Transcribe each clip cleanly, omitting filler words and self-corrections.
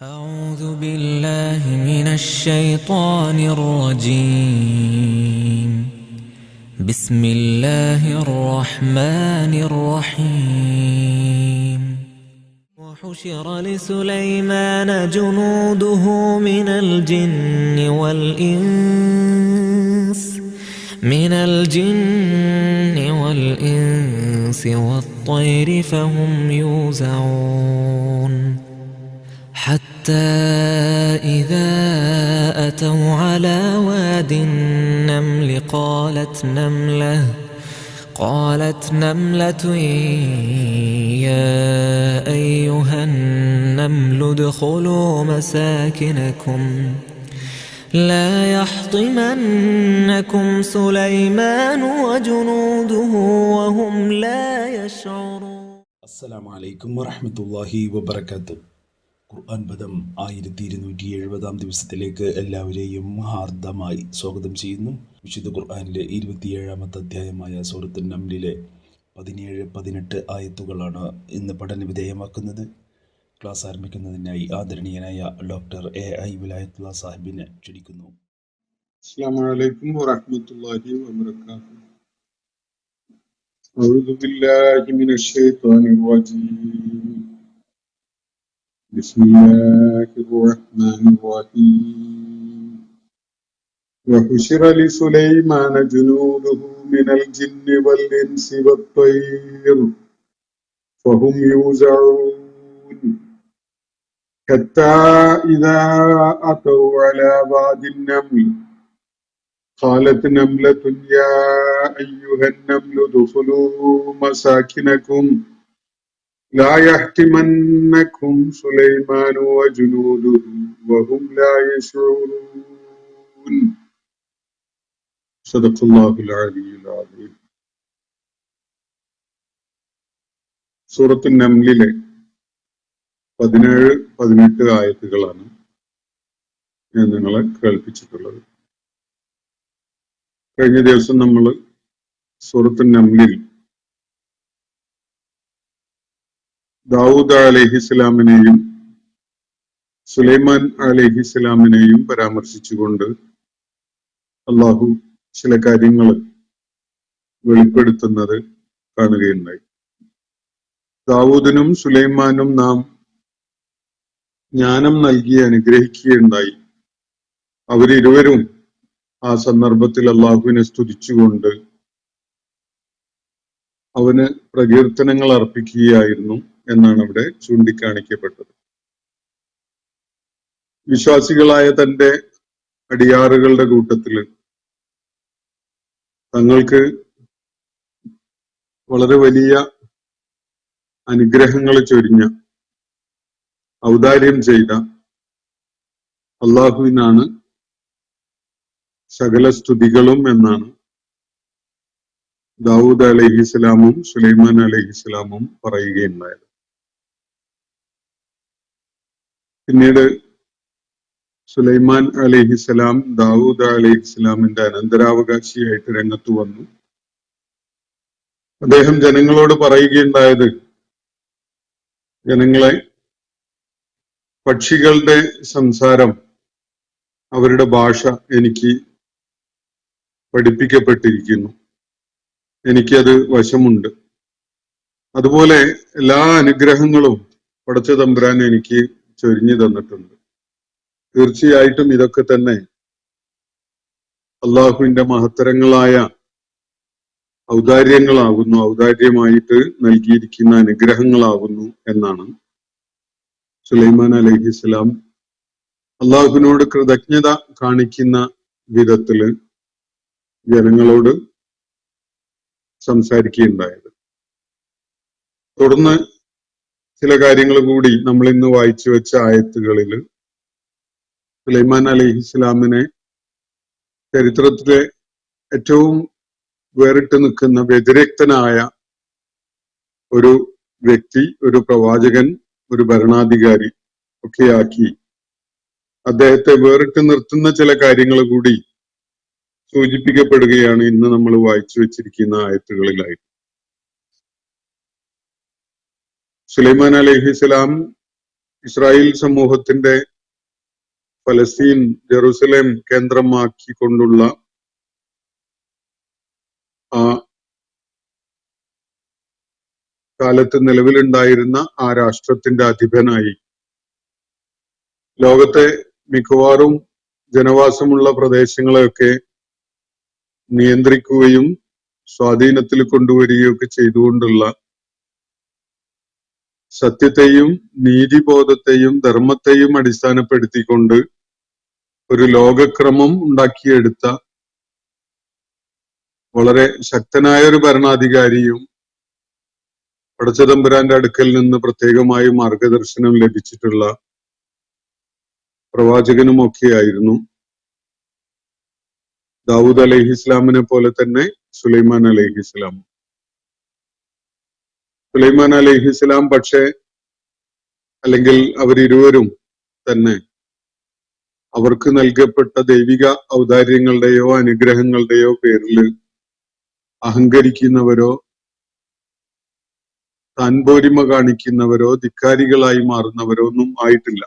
أعوذ بالله من الشيطان الرجيم. بسم الله الرحمن الرحيم. وحشر لسليمان جنوده من الجن والإنس والطير فهم يوزعون حتى إذا أتوا على واد النمل قالت نملة يا أيها النمل ادخلوا مساكنكم لا يحطمنكم سليمان وجنوده وهم لا يشعرون. السلام عليكم ورحمة الله وبركاته. ഖുർആൻ പദം 1270 ദിവസത്തിലേക്ക് എല്ലാവരെയും ഹാർദമായി സ്വാഗതം ചെയ്യുന്നു. വിശുദ്ധ ഖുർആനിലെ 27-ാമത്തെ അധ്യായമായ സൂറത്തുൻ നംലിലെ 17-18 ആയത്തുകളാണ് ഇന്ന് പഠന വിധേയമാക്കുന്നത്. ക്ലാസ് ആരംഭിക്കുന്നതിനായി ആദരണീയനായ ഡോക്ടർ AI വിലായത്തുള്ള സാഹിബിനെ ക്ഷണിക്കുന്നു. അസ്സലാമു അലൈക്കും വറഹ്മത്തുള്ളാഹി വബറകാതുഹു. അഊദു ബില്ലാഹി മിനശ് ശൈത്വാനിർ റജീം. ബിസ്മില്ലാഹിർ റഹ്മാനിർ റഹീം. വഹുശിറ ലിസുലൈമാന ജുനൂദുഹു മിനൽ ജിന്നി വൽ ഇൻസി വത്ത്വയ്ർ ഫഹും യൂസഊൻ ഹത്താ ഇദാ അതൗ അലാ വാദിൻ നംൽ قالت نملة يا أيها النمل ادخلوا مساكنكم لا يحطمنكم سليمان وجنوده وهم لا يشعرون. صدق الله العلي العظيم. സൂറത്തു നംലിലെ 17-18 ആയത്തുകളാണ് ഞാൻ നിങ്ങളെ കേൾപ്പിച്ചിട്ടുള്ളത്. കഴിഞ്ഞ ദിവസം നമ്മൾ സൂറത്തുൻ നംലിൽ ദാവൂദ് അലൈഹിസ്സലാമിനെയും സുലൈമാൻ അലൈഹിസ്സലാമിനെയും പരാമർശിച്ചുകൊണ്ട് അള്ളാഹു ചില കാര്യങ്ങൾ വെളിപ്പെടുത്തുന്നത് കാണുകയുണ്ടായി. ദാവൂദിനും സുലൈമാനും നാം ജ്ഞാനം നൽകി അനുഗ്രഹിക്കുകയുണ്ടായി. അവരിരുവരും ആ സന്ദർഭത്തിൽ അള്ളാഹുവിനെ സ്തുതിച്ചുകൊണ്ട് അവന് പ്രകീർത്തനങ്ങൾ അർപ്പിക്കുകയായിരുന്നു എന്നാണ് അവിടെ ചൂണ്ടിക്കാണിക്കപ്പെട്ടത്. വിശ്വാസികളായ തന്റെ അടിയാറുകളുടെ കൂട്ടത്തില് തങ്ങൾക്ക് വളരെ വലിയ അനുഗ്രഹങ്ങൾ ചൊരിഞ്ഞ ഔദാര്യം ചെയ്ത അള്ളാഹുവിനാണ് സകല സ്തുതികളും എന്നാണ് ദാവൂദ് അലൈഹിസ്സലാമും സുലൈമാൻ അലൈഹിസ്സലാമും പറയുകയുണ്ടായത്. പിന്നീട് സുലൈമാൻ അലൈഹിസ്സലാം ദാവൂദ് അലൈഹിസ്സലാമിന്റെ അനന്തരാവകാശിയായിട്ട് രംഗത്ത് വന്നു. അദ്ദേഹം ജനങ്ങളോട് പറയുകയുണ്ടായത്, ജനങ്ങളെ, പക്ഷികളുടെ സംസാരം, അവരുടെ ഭാഷ എനിക്ക് പഠിപ്പിക്കപ്പെട്ടിരിക്കുന്നു, എനിക്കത് വശമുണ്ട്. അതുപോലെ എല്ലാ അനുഗ്രഹങ്ങളും പടച്ച തമ്പുരാൻ എനിക്ക് ചൊരിഞ്ഞു തന്നിട്ടുണ്ട്. തീർച്ചയായിട്ടും ഇതൊക്കെ തന്നെ അള്ളാഹുവിന്റെ മഹത്തരങ്ങളായ ഔദാര്യങ്ങളാകുന്നു, ഔദാര്യമായിട്ട് നൽകിയിരിക്കുന്ന അനുഗ്രഹങ്ങളാകുന്നു എന്നാണ് സുലൈമാൻ അലൈഹിസ്സലാം അള്ളാഹുവിനോട് കൃതജ്ഞത കാണിക്കുന്ന വിധത്തില് ജനങ്ങളോട് സംസാരിക്കുകയുണ്ടായത്. തുടർന്ന് ചില കാര്യങ്ങൾ കൂടി നമ്മൾ ഇന്ന് വായിച്ചു വെച്ച ആയത്തുകളിൽ സുലൈമാൻ അലൈഹിസ്സലാമിനെ ചരിത്രത്തിലെ ഏറ്റവും വേറിട്ട് നിൽക്കുന്ന വ്യതിരക്തനായ ഒരു വ്യക്തി, ഒരു പ്രവാചകൻ, ഒരു ഭരണാധികാരി ഒക്കെയാക്കി അദ്ദേഹത്തെ വേറിട്ട് നിർത്തുന്ന ചില കാര്യങ്ങൾ കൂടി സൂചിപ്പിക്കപ്പെടുകയാണ് ഇന്ന് നമ്മൾ വായിച്ചു വെച്ചിരിക്കുന്ന ആയത്തുകളിലായി. സുലൈമാൻ അലൈഹിസ്സലാം ഇസ്രായേൽ സമൂഹത്തിന്റെ ഫലസ്തീൻ ജെറുസലേം കേന്ദ്രമാക്കിക്കൊണ്ടുള്ള ആ കാലത്ത് നിലവിലുണ്ടായിരുന്ന ആ രാഷ്ട്രത്തിന്റെ അധിപനായി ലോകത്തെ മിക്കവാറും ജനവാസമുള്ള പ്രദേശങ്ങളെയൊക്കെ നിയന്ത്രിക്കുകയും സ്വാധീനത്തിൽ കൊണ്ടുവരികയൊക്കെ ചെയ്തുകൊണ്ടുള്ള സത്യത്തെയും നീതിബോധത്തെയും ധർമ്മത്തെയും അടിസ്ഥാനപ്പെടുത്തിക്കൊണ്ട് ഒരു ലോകക്രമം ഉണ്ടാക്കിയെടുത്ത വളരെ ശക്തനായ ഒരു ഭരണാധികാരിയും പടച്ചതമ്പുരാന്റെ അടുക്കൽ നിന്ന് പ്രത്യേകമായി മാർഗദർശനം ലഭിച്ചിട്ടുള്ള പ്രവാചകനുമൊക്കെയായിരുന്നു ദാവൂദ് അലൈഹിസ്ലാമിനെ പോലെ തന്നെ സുലൈമാൻ അലൈഹിസ്ലാം. സുലൈമാൻ അലൈഹിസ്ലാം പക്ഷേ അല്ലെങ്കിൽ അവരിരുവരും തന്നെ അവർക്ക് നൽകപ്പെട്ട ദൈവിക ഔദാര്യങ്ങളുടെയോ അനുഗ്രഹങ്ങളുടെയോ പേരിൽ അഹങ്കരിക്കുന്നവരോ താൻപോരിമ കാണിക്കുന്നവരോ ധിക്കാരികളായി മാറുന്നവരോ ഒന്നും ആയിട്ടില്ല.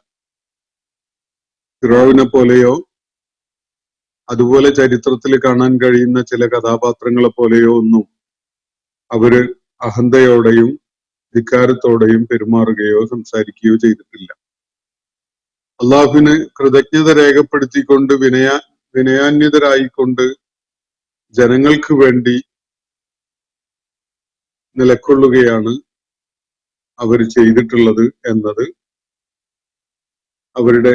ഫിറഔനെ പോലെയോ അതുപോലെ ചരിത്രത്തിൽ കാണാൻ കഴിയുന്ന ചില കഥാപാത്രങ്ങളെ പോലെയോ ഒന്നും അവര് അഹന്തയോടെയും ധിക്കാരത്തോടെയും പെരുമാറുകയോ സംസാരിക്കുകയോ ചെയ്തിട്ടില്ല. അള്ളാഹുവിന് കൃതജ്ഞത രേഖപ്പെടുത്തിക്കൊണ്ട് വിനയാന്വിതരായിക്കൊണ്ട് ജനങ്ങൾക്ക് വേണ്ടി നിലക്കൊള്ളുകയാണ് അവർ ചെയ്തിട്ടുള്ളത് എന്നത് അവരുടെ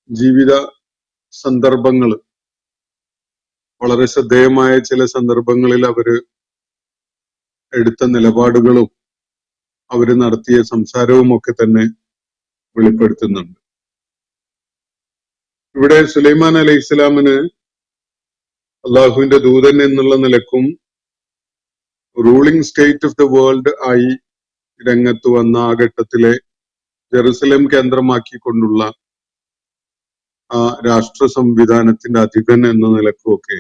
ജീവിത സന്ദർഭങ്ങൾ, വളരെ ശ്രദ്ധേയമായ ചില സന്ദർഭങ്ങളിൽ അവര് എടുത്ത നിലപാടുകളും അവര് നടത്തിയ സംസാരവും ഒക്കെ തന്നെ വെളിപ്പെടുത്തുന്നുണ്ട്. ഇവിടെ സുലൈമാൻ അലൈഹി ഇസ്ലാമിന് അള്ളാഹുവിന്റെ ദൂതൻ എന്നുള്ള നിലക്കും ruling state of the world ആയി രംഗത്ത് വന്ന ആ ഘട്ടത്തിലെ ജെറുസലേം കേന്ദ്രമാക്കിക്കൊണ്ടുള്ള ആ രാഷ്ട്ര സംവിധാനത്തിന്റെ അധിപൻ എന്ന നിലക്കുമൊക്കെ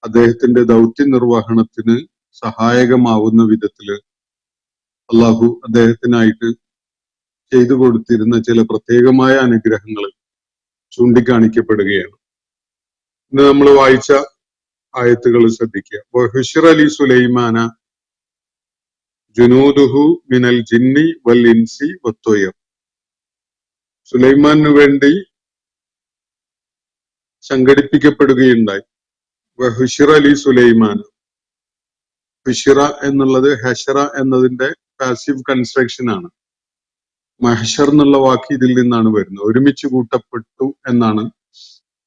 അദ്ദേഹത്തിന്റെ ദൗത്യ നിർവഹണത്തിന് സഹായകമാവുന്ന വിധത്തില് അള്ളാഹു അദ്ദേഹത്തിനായിട്ട് ചെയ്തു കൊടുത്തിരുന്ന ചില പ്രത്യേകമായ അനുഗ്രഹങ്ങൾ ചൂണ്ടിക്കാണിക്കപ്പെടുകയാണ്. ഇന്ന് നമ്മൾ വായിച്ച ആയത്തുകൾ ശ്രദ്ധിക്കുക. വഹുശ്ർ അലി സുലൈമാന ജുനൂദുഹു മിനൽ ജിന്നി വൽ ഇൻസി വത്തൊയർ. സുലൈമാനു വേണ്ടി സംഘടിപ്പിക്കപ്പെടുകയുണ്ടായി. വഹുശ്ർ അലി സുലൈമാൻ. ഹുശ്റ എന്നുള്ളത് ഹഷറ എന്നതിന്റെ പാസീവ് കൺസ്ട്രക്ഷൻ ആണ്. മഹ്ഷർ എന്നുള്ള വാക്ക് ഇതിൽ നിന്നാണ് വരുന്നത്. ഒരുമിച്ച് കൂട്ടപ്പെട്ടു എന്നാണ്.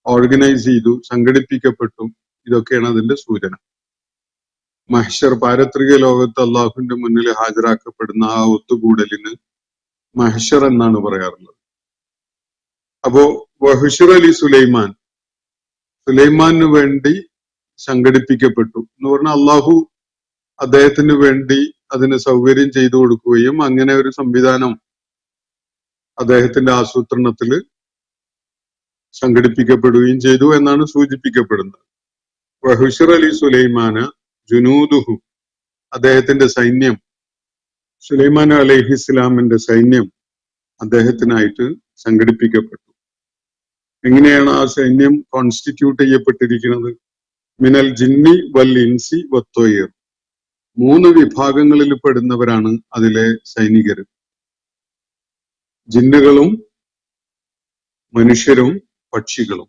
ഓർഗനൈസ് ചെയ്തു, സംഘടിപ്പിക്കപ്പെട്ടു, ഇതൊക്കെയാണ് അതിന്റെ സൂചന. മഹ്ഷർ, പാരത്രിക ലോകത്ത് അള്ളാഹുവിന്റെ മുന്നിൽ ഹാജരാക്കപ്പെടുന്ന ആ ഒത്തുകൂടലിന് മഹ്ഷർ എന്നാണ് പറയാറുള്ളത്. അപ്പോ വഹുശ്ർ അലി സുലൈമാൻ, സുലൈമാനു വേണ്ടി സംഘടിപ്പിക്കപ്പെട്ടു എന്ന് പറഞ്ഞാൽ അള്ളാഹു അദ്ദേഹത്തിന് വേണ്ടി അതിന് സൗകര്യം ചെയ്തു കൊടുക്കുകയും അങ്ങനെ ഒരു സംവിധാനം അദ്ദേഹത്തിന്റെ ആസൂത്രണത്തിൽ സംഘടിപ്പിക്കപ്പെടുകയും ചെയ്തു എന്നാണ് സൂചിപ്പിക്കപ്പെടുന്നത്. വഹുശ്ർ അലി സുലൈമാന ജുനൂദുഹു, അദ്ദേഹത്തിന്റെ സൈന്യം, സുലൈമാൻ അലൈഹി ഇസ്ലാമിന്റെ സൈന്യം അദ്ദേഹത്തിനായിട്ട് സംഘടിപ്പിക്കപ്പെട്ടു. എങ്ങനെയാണ് ആ സൈന്യം കോൺസ്റ്റിറ്റ്യൂട്ട് ചെയ്യപ്പെട്ടിരിക്കുന്നത്? മിനൽ ജിന്നി വൽ ഇൻസി വത്തൊയർ. 3 വിഭാഗങ്ങളിൽ പെടുന്നവരാണ് അതിലെ സൈനികർ. ജിന്നുകളും മനുഷ്യരും പക്ഷികളും.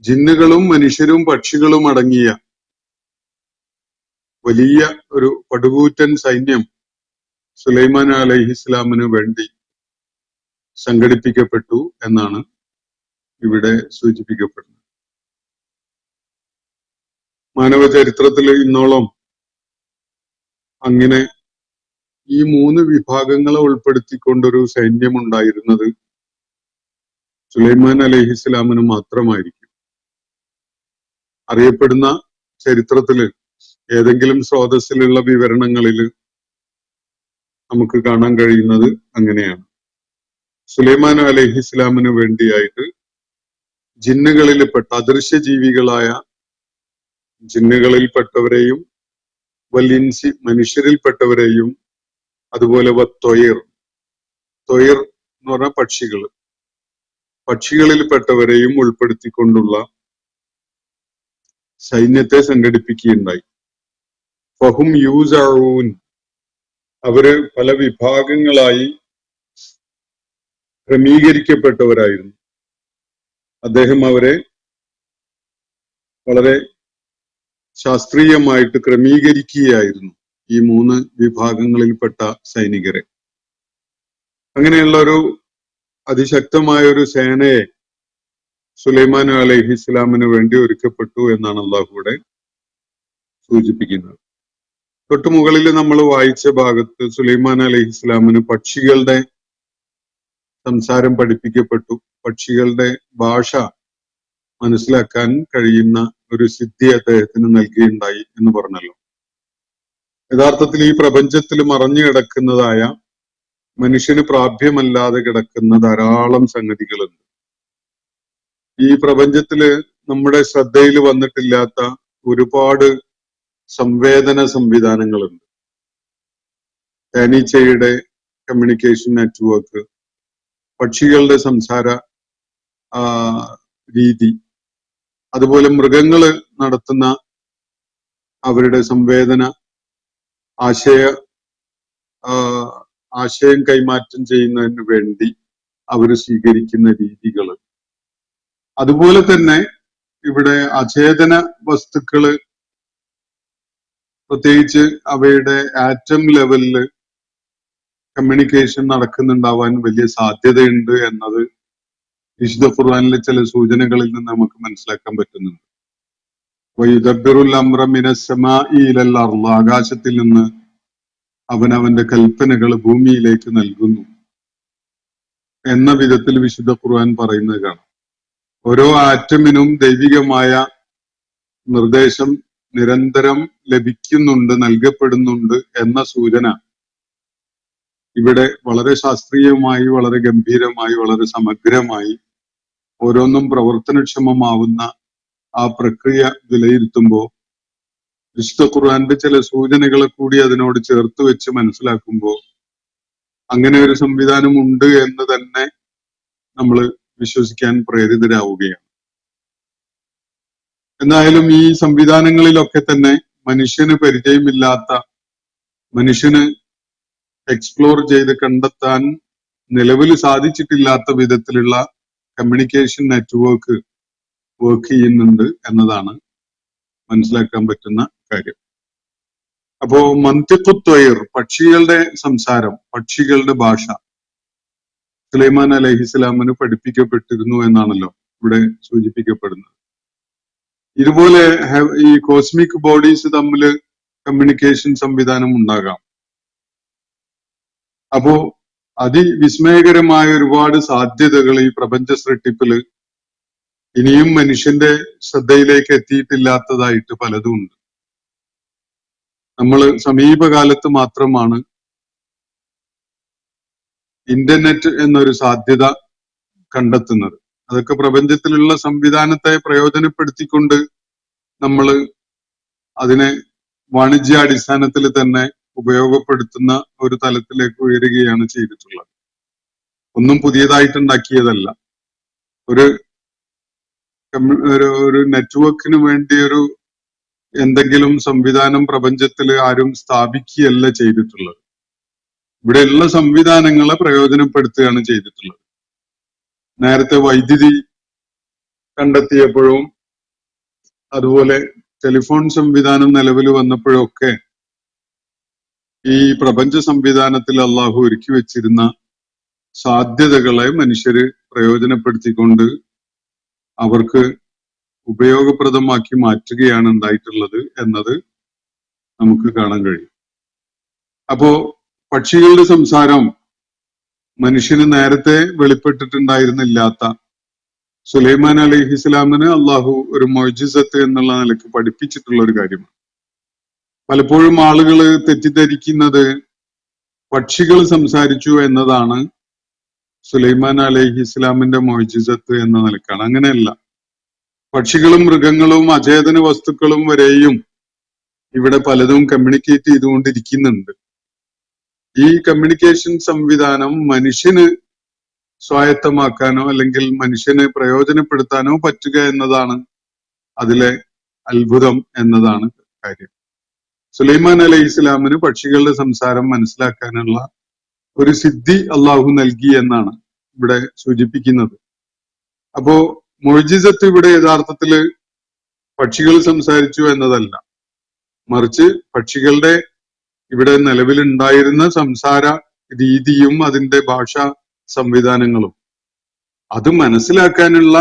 ജിന്നുകളും മനുഷ്യരും പക്ഷികളും അടങ്ങിയ വലിയ ഒരു പടുകൂറ്റൻ സൈന്യം സുലൈമാൻ അലൈഹി ഇസ്ലാമിന് വേണ്ടി സംഘടിപ്പിക്കപ്പെട്ടു എന്നാണ് ഇവിടെ സൂചിപ്പിക്കപ്പെടുന്നത്. മാനവ ചരിത്രത്തിൽ ഇന്നോളം അങ്ങനെ ഈ 3 വിഭാഗങ്ങളെ ഉൾപ്പെടുത്തിക്കൊണ്ടൊരു സൈന്യം ഉണ്ടായിരുന്നത് സുലൈമാൻ അലൈഹി ഇസ്ലാമിന് മാത്രമായിരിക്കും. അറിയപ്പെടുന്ന ചരിത്രത്തില് ഏതെങ്കിലും സ്രോതസ്സിലുള്ള വിവരണങ്ങളിൽ നമുക്ക് കാണാൻ കഴിയുന്നത് അങ്ങനെയാണ്. സുലൈമാൻ അലൈഹി ഇസ്ലാമിന് വേണ്ടിയായിട്ട് ജിന്നുകളിൽപ്പെട്ട അദൃശ്യ ജീവികളായ ജിന്നുകളിൽപ്പെട്ടവരെയും വല്ലിൻസി മനുഷ്യരിൽപ്പെട്ടവരെയും അതുപോലെ തൊയർ തൊയർ എന്ന് പറഞ്ഞാൽ പക്ഷികളിൽപ്പെട്ടവരെയും ഉൾപ്പെടുത്തിക്കൊണ്ടുള്ള സൈന്യത്തെ സംഘടിപ്പിക്കുകയുണ്ടായി. ഫഹും യൂസഊൻ, അവര് പല വിഭാഗങ്ങളായി ക്രമീകരിക്കപ്പെട്ടവരായിരുന്നു. അദ്ദേഹം അവരെ വളരെ ശാസ്ത്രീയമായിട്ട് ക്രമീകരിക്കുകയായിരുന്നു, ഈ 3 വിഭാഗങ്ങളിൽപ്പെട്ട സൈനികരെ. അങ്ങനെയുള്ള ഒരു അതിശക്തമായ ഒരു സേനയെ സുലൈമാൻ അലൈഹിസ്സലാമിന് വേണ്ടി ഒരുക്കപ്പെട്ടു എന്നാണ് അള്ളാഹു ഇവിടെ സൂചിപ്പിക്കുന്നത്. തൊട്ടു മുകളിൽ നമ്മൾ വായിച്ച ഭാഗത്ത് സുലൈമാൻ അലൈഹിസ്സലാമിന് പക്ഷികളുടെ സംസാരം പഠിപ്പിക്കപ്പെട്ടു, പക്ഷികളുടെ ഭാഷ മനസ്സിലാക്കാൻ കഴിയുന്ന ഒരു സിദ്ധി അദ്ദേഹത്തിന് നൽകുകയുണ്ടായി എന്ന് പറഞ്ഞല്ലോ. യഥാർത്ഥത്തിൽ ഈ പ്രപഞ്ചത്തിൽ മറഞ്ഞു കിടക്കുന്നതായ, മനുഷ്യന് പ്രാപ്യമല്ലാതെ കിടക്കുന്ന ധാരാളം സംഗതികളുണ്ട്. ഈ പ്രപഞ്ചത്തില് നമ്മുടെ ശ്രദ്ധയിൽ വന്നിട്ടില്ലാത്ത ഒരുപാട് സംവേദന സംവിധാനങ്ങളുണ്ട്. തേനീച്ചയുടെ കമ്മ്യൂണിക്കേഷൻ നെറ്റ്വർക്ക്, പക്ഷികളുടെ സംസാര രീതി, അതുപോലെ മൃഗങ്ങള് നടത്തുന്ന അവരുടെ സംവേദന, ആശയം കൈമാറ്റം ചെയ്യുന്നതിന് വേണ്ടി അവർ സ്വീകരിക്കുന്ന രീതികൾ, അതുപോലെ തന്നെ ഇവിടെ അചേതന വസ്തുക്കള്, പ്രത്യേകിച്ച് അവയുടെ ആറ്റം ലെവലില് കമ്മ്യൂണിക്കേഷൻ നടക്കുന്നുണ്ടാവാൻ വലിയ സാധ്യതയുണ്ട് എന്നത് വിശുദ്ധ ഖുർആനിലെ ചില സൂചനകളിൽ നിന്ന് നമുക്ക് മനസ്സിലാക്കാൻ പറ്റുന്നുണ്ട്. വയുദബ്ബിറുൽ അംറ മിനസ് സമാഇ ഇലൽ അർള്, ആകാശത്തിൽ നിന്ന് അവനവന്റെ കൽപ്പനകൾ ഭൂമിയിലേക്ക് നൽകുന്നു എന്ന വിധത്തിൽ വിശുദ്ധ ഖുർആൻ പറയുന്നത് കാണാം. ഓരോ ആറ്റമിനും ദൈവികമായ നിർദ്ദേശം നിരന്തരം ലഭിക്കുന്നുണ്ട്, നൽകപ്പെടുന്നുണ്ട് എന്ന സൂചന ഇവിടെ വളരെ ശാസ്ത്രീയമായി, വളരെ ഗംഭീരമായി, വളരെ സമഗ്രമായി ഓരോന്നും പ്രവർത്തനക്ഷമമാവുന്ന ആ പ്രക്രിയ വിലയിരുത്തുമ്പോൾ വിശുദ്ധ ഖുർആന്റെ ചില സൂചനകളെ കൂടി അതിനോട് ചേർത്ത് വെച്ച് മനസ്സിലാക്കുമ്പോൾ അങ്ങനെ ഒരു സംവിധാനം ഉണ്ട് എന്ന് തന്നെ നമ്മൾ വിശ്വസിക്കാൻ പ്രേരിതരാവുകയാണ്. എന്തായാലും ഈ സംവിധാനങ്ങളിലൊക്കെ തന്നെ മനുഷ്യന് പരിചയമില്ലാത്ത, മനുഷ്യന് എക്സ്പ്ലോർ ചെയ്ത് കണ്ടെത്താൻ നിലവിൽ സാധിച്ചിട്ടില്ലാത്ത വിധത്തിലുള്ള കമ്മ്യൂണിക്കേഷൻ നെറ്റ്വർക്ക് വർക്ക് ചെയ്യുന്നുണ്ട് എന്നതാണ് മനസ്സിലാക്കാൻ പറ്റുന്ന കാര്യം. അപ്പോ മന്തിഖുത്വയർ, പക്ഷികളുടെ സംസാരം, പക്ഷികളുടെ ഭാഷ സുലൈമാൻ അലൈഹിസ്സലാമിന് പഠിപ്പിക്കപ്പെട്ടിരുന്നു എന്നാണല്ലോ ഇവിടെ സൂചിപ്പിക്കപ്പെടുന്നത്. ഇതുപോലെ ഈ കോസ്മിക് ബോഡീസ് തമ്മിൽ കമ്മ്യൂണിക്കേഷൻ സംവിധാനം ഉണ്ടാകാം. അപ്പോ അതിവിസ്മയകരമായ ഒരുപാട് സാധ്യതകൾ ഈ പ്രപഞ്ച സൃഷ്ടിപ്പില് ഇനിയും മനുഷ്യന്റെ ശ്രദ്ധയിലേക്ക് എത്തിയിട്ടില്ലാത്തതായിട്ട് പലതും ഉണ്ട്. നമ്മൾ സമീപകാലത്ത് മാത്രമാണ് ഇന്റർനെറ്റ് എന്നൊരു സാധ്യത കണ്ടെത്തുന്നത്. അതൊക്കെ പ്രപഞ്ചത്തിലുള്ള സംവിധാനത്തെ പ്രയോജനപ്പെടുത്തിക്കൊണ്ട് നമ്മൾ അതിനെ വാണിജ്യാടിസ്ഥാനത്തിൽ തന്നെ ഉപയോഗപ്പെടുത്തുന്ന ഒരു തലത്തിലേക്ക് ഉയരുകയാണ് ചെയ്തിട്ടുള്ളത്. ഒന്നും പുതിയതായിട്ടുണ്ടാക്കിയതല്ല. ഒരു നെറ്റ്വർക്കിന് വേണ്ടി ഒരു എന്തെങ്കിലും സംവിധാനം പ്രപഞ്ചത്തിൽ ആരും സ്ഥാപിക്കുകയല്ല ചെയ്തിട്ടുള്ളത്. ഇവിടെയുള്ള സംവിധാനങ്ങളെ പ്രയോജനപ്പെടുത്തുകയാണ് ചെയ്തിട്ടുള്ളത്. നേരത്തെ വൈദ്യുതി കണ്ടെത്തിയപ്പോഴും അതുപോലെ ടെലിഫോൺ സംവിധാനം നിലവിൽ വന്നപ്പോഴൊക്കെ ഈ പ്രപഞ്ച സംവിധാനത്തിൽ അള്ളാഹു ഒരുക്കി വെച്ചിരുന്ന സാധ്യതകളെ മനുഷ്യര് പ്രയോജനപ്പെടുത്തിക്കൊണ്ട് അവർക്ക് ഉപയോഗപ്രദമാക്കി മാറ്റുകയാണ് ഉണ്ടായിട്ടുള്ളത് എന്നത് നമുക്ക് കാണാൻ കഴിയും. അപ്പോ പക്ഷികളുടെ സംസാരം മനുഷ്യന് നേരത്തെ വെളിപ്പെട്ടിട്ടുണ്ടായിരുന്നില്ലാത്ത സുലൈമാൻ അലൈഹിസ്സലാമിന് അള്ളാഹു ഒരു മൊയ്ജിസത്ത് എന്നുള്ള നിലയ്ക്ക് പഠിപ്പിച്ചിട്ടുള്ള ഒരു കാര്യമാണ്. പലപ്പോഴും ആളുകൾ തെറ്റിദ്ധരിക്കുന്നത് പക്ഷികൾ സംസാരിച്ചു എന്നതാണ് സുലൈമാൻ അലൈഹിസ്സലാമിന്റെ മൊയ്ജിസത്ത് എന്ന നിലക്കാണ്. അങ്ങനെയല്ല. പക്ഷികളും മൃഗങ്ങളും അചേതന വസ്തുക്കളും വരെയും ഇവിടെ പലതും കമ്മ്യൂണിക്കേറ്റ് ചെയ്തുകൊണ്ടിരിക്കുന്നുണ്ട്. ഈ കമ്മ്യൂണിക്കേഷൻ സംവിധാനം മനുഷ്യന് സ്വായത്തമാക്കാനോ അല്ലെങ്കിൽ മനുഷ്യനെ പ്രയോജനപ്പെടുത്താനോ പറ്റുക എന്നതാണ് അതിലെ അത്ഭുതം എന്നതാണ് കാര്യം. സുലൈമാൻ അലൈഹി ഇസ്ലാമിന് പക്ഷികളുടെ സംസാരം മനസ്സിലാക്കാനുള്ള ഒരു സിദ്ധി അള്ളാഹു നൽകി എന്നാണ് ഇവിടെ സൂചിപ്പിക്കുന്നത്. അപ്പോ മുഅ്ജിസത്ത് ഇവിടെ യഥാർത്ഥത്തില് പക്ഷികൾ സംസാരിച്ചു എന്നതല്ല, മറിച്ച് പക്ഷികളുടെ ഇവിടെ നിലവിലുണ്ടായിരുന്ന സംസാര രീതിയും അതിന്റെ ഭാഷാ സംവിധാനങ്ങളും അത് മനസ്സിലാക്കാനുള്ള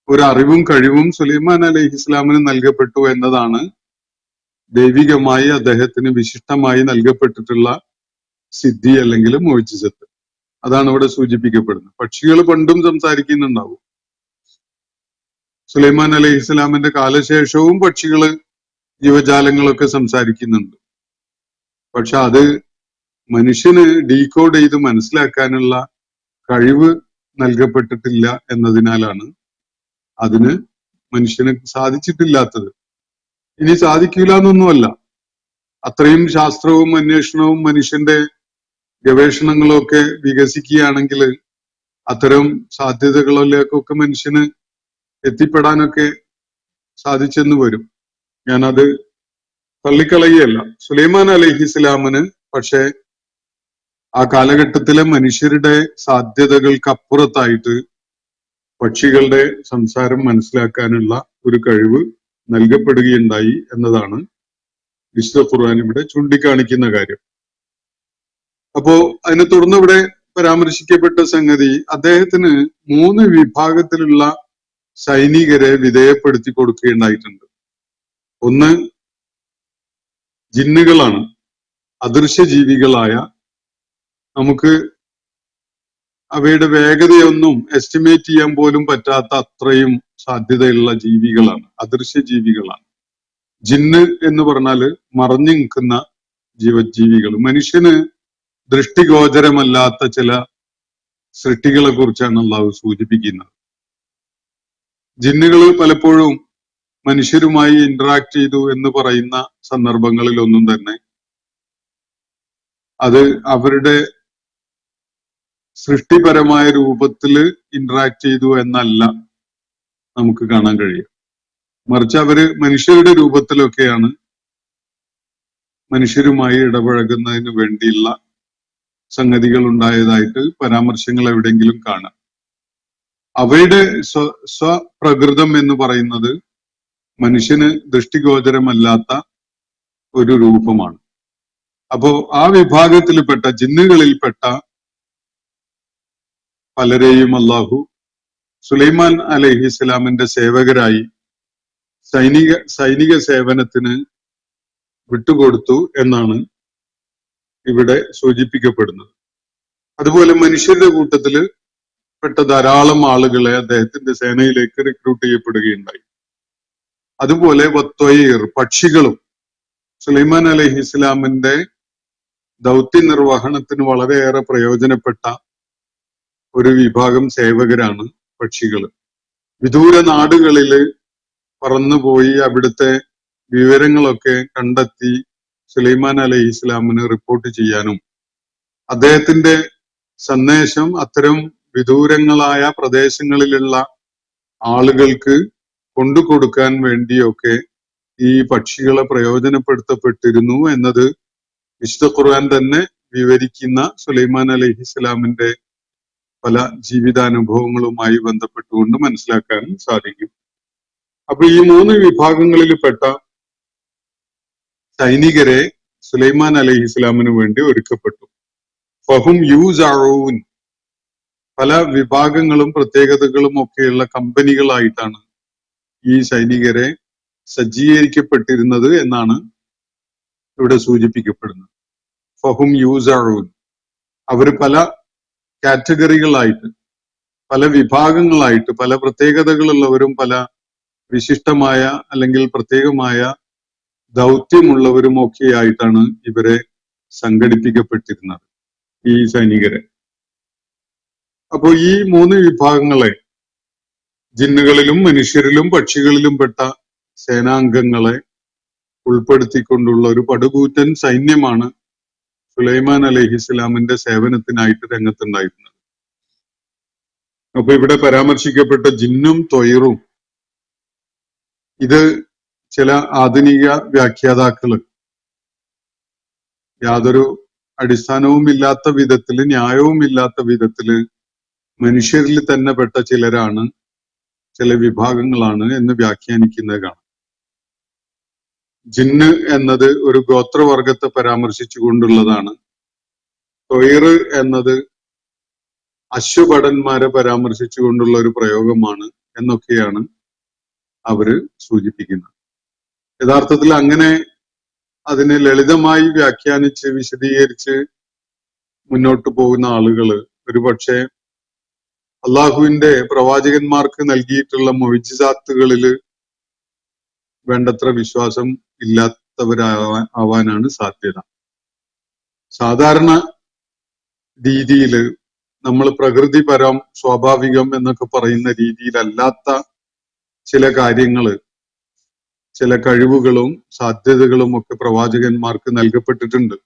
ഒരു അറിവും കഴിവും സുലൈമാൻ അലൈഹി ഇസ്ലാമിന് നൽകപ്പെട്ടു എന്നതാണ് ദൈവികമായി അദ്ദേഹത്തിന് വിശിഷ്ടമായി നൽകപ്പെട്ടിട്ടുള്ള സിദ്ധി അല്ലെങ്കിൽ മുഅ്ജിസത്ത്. അതാണ് ഇവിടെ സൂചിപ്പിക്കപ്പെടുന്നത്. പക്ഷികൾ പണ്ടും സംസാരിക്കുന്നുണ്ടാവും. സുലൈമാൻ അലൈഹി ഇസ്ലാമിന്റെ കാലശേഷവും പക്ഷികള് ജീവജാലങ്ങളൊക്കെ സംസാരിക്കുന്നുണ്ട്. പക്ഷെ അത് മനുഷ്യന് ഡീകോഡ് ചെയ്ത് മനസ്സിലാക്കാനുള്ള കഴിവ് നൽകപ്പെട്ടിട്ടില്ല എന്നതിനാലാണ് അതിന് മനുഷ്യന് സാധിച്ചിട്ടില്ലാത്തത്. ഇനി സാധിക്കില്ല എന്നൊന്നുമല്ല, അത്രയും ശാസ്ത്രവും അന്വേഷണവും മനുഷ്യന്റെ ഗവേഷണങ്ങളും ഒക്കെ വികസിക്കുകയാണെങ്കിൽ അത്തരം സാധ്യതകളിലേക്കൊക്കെ മനുഷ്യന് എത്തിപ്പെടാനൊക്കെ സാധിച്ചെന്ന് വരും. ഞാനത് തള്ളിക്കളയുകയല്ല. സുലൈമാൻ അലൈഹി ഇസ്ലാമിന് പക്ഷെ ആ കാലഘട്ടത്തിലെ മനുഷ്യരുടെ സാധ്യതകൾക്കപ്പുറത്തായിട്ട് പക്ഷികളുടെ സംസാരം മനസ്സിലാക്കാനുള്ള ഒരു കഴിവ് നൽകപ്പെടുകയുണ്ടായി എന്നതാണ് വിശുദ്ധ ഖുർആൻ ഇവിടെ ചൂണ്ടിക്കാണിക്കുന്ന കാര്യം. അപ്പോ അതിനെ തുടർന്ന് ഇവിടെ പരാമർശിക്കപ്പെട്ട സംഗതി, അദ്ദേഹത്തിന് 3 വിഭാഗത്തിലുള്ള സൈനികരെ വിധേയപ്പെടുത്തി കൊടുക്കുകയുണ്ടായിട്ടുണ്ട്. ഒന്ന് ജിന്നുകളാണ്, അദൃശ്യ ജീവികളായ, നമുക്ക് അവയുടെ വേഗതയൊന്നും എസ്റ്റിമേറ്റ് ചെയ്യാൻ പോലും പറ്റാത്ത അത്രയും സാധ്യതയുള്ള ജീവികളാണ്, അദൃശ്യ ജീവികളാണ്. ജിന്ന് എന്ന് പറഞ്ഞാല് മറഞ്ഞു നിൽക്കുന്ന ജീവജീവികൾ, മനുഷ്യന് ദൃഷ്ടിഗോചരമല്ലാത്ത ചില സൃഷ്ടികളെ കുറിച്ചാണ് അള്ളാഹു സൂചിപ്പിക്കുന്നത്. ജിന്നുകൾ പലപ്പോഴും മനുഷ്യരുമായി ഇന്ററാക്ട് ചെയ്തു എന്ന് പറയുന്ന സന്ദർഭങ്ങളിലൊന്നും തന്നെ അത് അവരുടെ സൃഷ്ടിപരമായ രൂപത്തില് ഇന്ററാക്ട് ചെയ്തു എന്നല്ല നമുക്ക് കാണാൻ കഴിയും. മറിച്ച് അവര് മനുഷ്യരുടെ രൂപത്തിലൊക്കെയാണ് മനുഷ്യരുമായി ഇടപഴകുന്നതിന് വേണ്ടിയുള്ള സംഗതികൾ ഉണ്ടായതായിട്ട് പരാമർശങ്ങൾ എവിടെയെങ്കിലും കാണാം. അവയുടെ സ്വപ്രകൃതം എന്ന് പറയുന്നത് മനുഷ്യന് ദൃഷ്ടിഗോചരമല്ലാത്ത ഒരു രൂപമാണ്. അപ്പോ ആ വിഭാഗത്തിൽപ്പെട്ട ജിന്നുകളിൽപ്പെട്ട പലരെയും അള്ളാഹു സുലൈമാൻ അലൈഹി ഇസ്ലാമിന്റെ സേവകരായി സൈനിക സേവനത്തിന് വിട്ടുകൊടുത്തു എന്നാണ് ഇവിടെ സൂചിപ്പിക്കപ്പെടുന്നത്. അതുപോലെ മനുഷ്യരുടെ കൂട്ടത്തില് പെട്ട ധാരാളം ആളുകളെ അദ്ദേഹത്തിന്റെ സേനയിലേക്ക് റിക്രൂട്ട് ചെയ്യപ്പെടുകയുണ്ടായി. അതുപോലെ വത്വയർ, പക്ഷികളും സുലൈമാൻ അലൈഹി ഇസ്ലാമിന്റെ ദൗത്യ നിർവഹണത്തിന് വളരെയേറെ പ്രയോജനപ്പെട്ട ഒരു വിഭാഗം സേവകരാണ് പക്ഷികൾ. വിദൂര നാടുകളില് പറന്നുപോയി അവിടുത്തെ വിവരങ്ങളൊക്കെ കണ്ടെത്തി സുലൈമാൻ അലൈഹി ഇസ്ലാമിന് റിപ്പോർട്ട് ചെയ്യാനും അദ്ദേഹത്തിന്റെ സന്ദേശം അത്തരം വിദൂരങ്ങളായ പ്രദേശങ്ങളിലുള്ള ആളുകൾക്ക് കൊണ്ടുകൊടുക്കാൻ വേണ്ടിയൊക്കെ ഈ പക്ഷികളെ പ്രയോജനപ്പെടുത്തപ്പെട്ടിരുന്നു എന്നത് വിശുദ്ധ ഖുർആൻ തന്നെ വിവരിക്കുന്ന സുലൈമാൻ അലൈഹി ഇസ്ലാമിന്റെ പല ജീവിതാനുഭവങ്ങളുമായി ബന്ധപ്പെട്ടുകൊണ്ട് മനസ്സിലാക്കാൻ സാധിക്കും. അപ്പൊ ഈ 3 വിഭാഗങ്ങളിൽപ്പെട്ട സൈനികരെ സുലൈമാൻ അലൈഹി ഇസ്ലാമിന് വേണ്ടി ഒരുക്കപ്പെട്ടു. ഫഹും യൂസഊൻ, പല വിഭാഗങ്ങളും പ്രത്യേകതകളും ഒക്കെയുള്ള കമ്പനികളായിട്ടാണ് ഈ സൈനികരെ സജ്ജീകരിക്കപ്പെട്ടിരുന്നത് എന്നാണ് ഇവിടെ സൂചിപ്പിക്കപ്പെടുന്നത്. ഫഹും യൂസഊൻ, അവർ പല കാറ്റഗറികളായിട്ട്, പല വിഭാഗങ്ങളായിട്ട്, പല പ്രത്യേകതകളുള്ളവരും പല വിശിഷ്ടമായ അല്ലെങ്കിൽ പ്രത്യേകമായ ദൗത്യമുള്ളവരും ഒക്കെ ആയിട്ടാണ് ഇവരെ സംഘടിപ്പിക്കപ്പെട്ടിരുന്നത്, ഈ സൈനികരെ. അപ്പോ ഈ 3 വിഭാഗങ്ങളെ, ജിന്നുകളിലും മനുഷ്യരിലും പക്ഷികളിലും പെട്ട സേനാംഗങ്ങളെ ഉൾപ്പെടുത്തിക്കൊണ്ടുള്ള ഒരു പടുകൂറ്റൻ സൈന്യമാണ് സുലൈമാൻ അലൈഹിസ്സലാമിന്റെ സേവനത്തിനായിട്ട് രംഗത്തുണ്ടായിരുന്നത്. അപ്പൊ ഇവിടെ പരാമർശിക്കപ്പെട്ട ജിന്നും ത്വയ്റും ഇത് ചില ആധുനിക വ്യാഖ്യാതാക്കള് യാതൊരു അടിസ്ഥാനവും ഇല്ലാത്ത വിധത്തില്, ന്യായവും ഇല്ലാത്ത വിധത്തില് മനുഷ്യരിൽ തന്നെ പെട്ട ചിലരാണ്, ചില വിഭാഗങ്ങളാണ് എന്ന് വ്യാഖ്യാനിക്കുന്നത് കാണാം. ജിന്ന് എന്നത് ഒരു ഗോത്രവർഗത്തെ പരാമർശിച്ചുകൊണ്ടുള്ളതാണ്. ത്വയ്റ് എന്നത് അശ്വഭടന്മാരെ പരാമർശിച്ചുകൊണ്ടുള്ള ഒരു പ്രയോഗമാണ് എന്നൊക്കെയാണ് അവര് സൂചിപ്പിക്കുന്നത്. യഥാർത്ഥത്തിൽ അങ്ങനെ അതിനെ ലളിതമായി വ്യാഖ്യാനിച്ച് വിശദീകരിച്ച് മുന്നോട്ട് പോകുന്ന ആളുകള് ഒരുപക്ഷെ അള്ളാഹുവിന്റെ പ്രവാചകന്മാർക്ക് നൽകിയിട്ടുള്ള മുഅ്ജിസാത്തുകളില് വേണ്ടത്ര വിശ്വാസം ഇല്ലാത്തവരാവാനാണ് സാധ്യത. സാധാരണ രീതിയിൽ നമ്മൾ പ്രകൃതിപരം, സ്വാഭാവികം എന്നൊക്കെ പറയുന്ന രീതിയിലല്ലാത്ത ചില കാര്യങ്ങള്, ചില കഴിവുകളും സാധ്യതകളും ഒക്കെ പ്രവാചകന്മാർക്ക് നൽകപ്പെട്ടിട്ടുണ്ട്.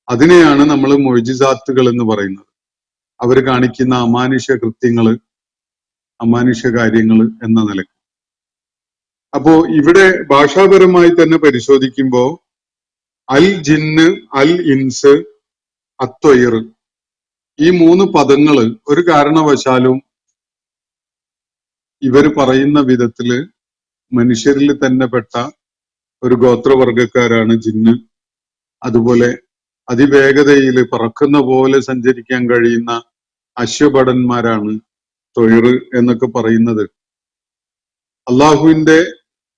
അതിനെയാണ് നമ്മൾ മുഅ്ജിസാത്തുകൾ എന്ന് പറയുന്നത്. അവർ കാണിക്കുന്ന അമാനുഷ്യ കൃത്യങ്ങള്, അമാനുഷ്യ കാര്യങ്ങള് എന്ന നിലക്ക്. അപ്പോ ഇവിടെ ഭാഷാപരമായി തന്നെ പരിശോധിക്കുമ്പോ അൽ ജിന്ന്, അൽ ഇൻസ്, അത്വയ്ർ, ഈ മൂന്ന് പദങ്ങള് ഒരു കാരണവശാലും ഇവർ പറയുന്ന വിധത്തില് മനുഷ്യരിൽ തന്നെ പെട്ട ഒരു ഗോത്രവർഗക്കാരാണ് ജിന്ന്. അതുപോലെ അതിവേഗതയിൽ പറക്കുന്ന പോലെ സഞ്ചരിക്കാൻ കഴിയുന്ന അശ്വഭടന്മാരാണ് ത്വയ്ർ എന്നൊക്കെ പറയുന്നത്. അള്ളാഹുവിന്റെ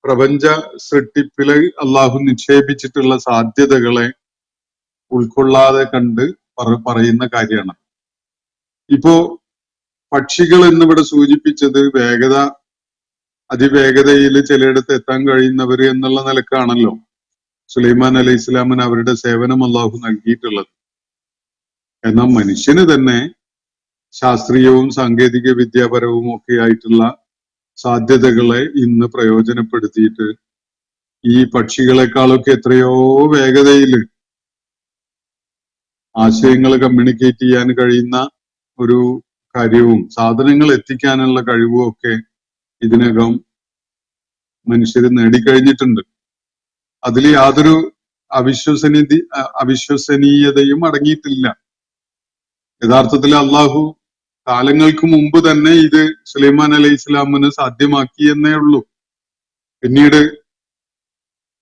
പ്രപഞ്ച സൃഷ്ടിപ്പില് അള്ളാഹു നിക്ഷേപിച്ചിട്ടുള്ള സാധ്യതകളെ ഉൾക്കൊള്ളാതെ കണ്ട് പറയുന്ന കാര്യമാണ്. ഇപ്പോ പക്ഷികൾ എന്നിവിടെ സൂചിപ്പിച്ചത് വേഗത, അതിവേഗതയിൽ ചിലയിടത്ത് എത്താൻ കഴിയുന്നവര് എന്നുള്ള നിലക്കാണല്ലോ സുലൈമാൻ അലൈഹി ഇസ്ലാമിന് അവരുടെ സേവനം അള്ളാഹു നൽകിയിട്ടുള്ളത്. എന്നാൽ മനുഷ്യന് തന്നെ ശാസ്ത്രീയവും സാങ്കേതിക വിദ്യാപരവും ഒക്കെ ആയിട്ടുള്ള സാധ്യതകളെ ഇന്ന് പ്രയോജനപ്പെടുത്തിയിട്ട് ഈ പക്ഷികളെക്കാളൊക്കെ എത്രയോ വേഗതയിൽ ആശയങ്ങൾ കമ്മ്യൂണിക്കേറ്റ് ചെയ്യാൻ കഴിയുന്ന ഒരു കാര്യവും സാധനങ്ങൾ എത്തിക്കാനുള്ള കഴിവും ഒക്കെ ഇതിനകം മനുഷ്യർ നേടിക്കഴിഞ്ഞിട്ടുണ്ട്. അതിൽ യാതൊരു അവിശ്വസനീയതയും അടങ്ങിയിട്ടില്ല. യഥാർത്ഥത്തിൽ അള്ളാഹു കാലങ്ങൾക്ക് മുമ്പ് തന്നെ ഇത് സുലൈമാൻ അലൈഹി ഇസ്ലാമിന് സാധ്യമാക്കി എന്നേ ഉള്ളൂ. പിന്നീട്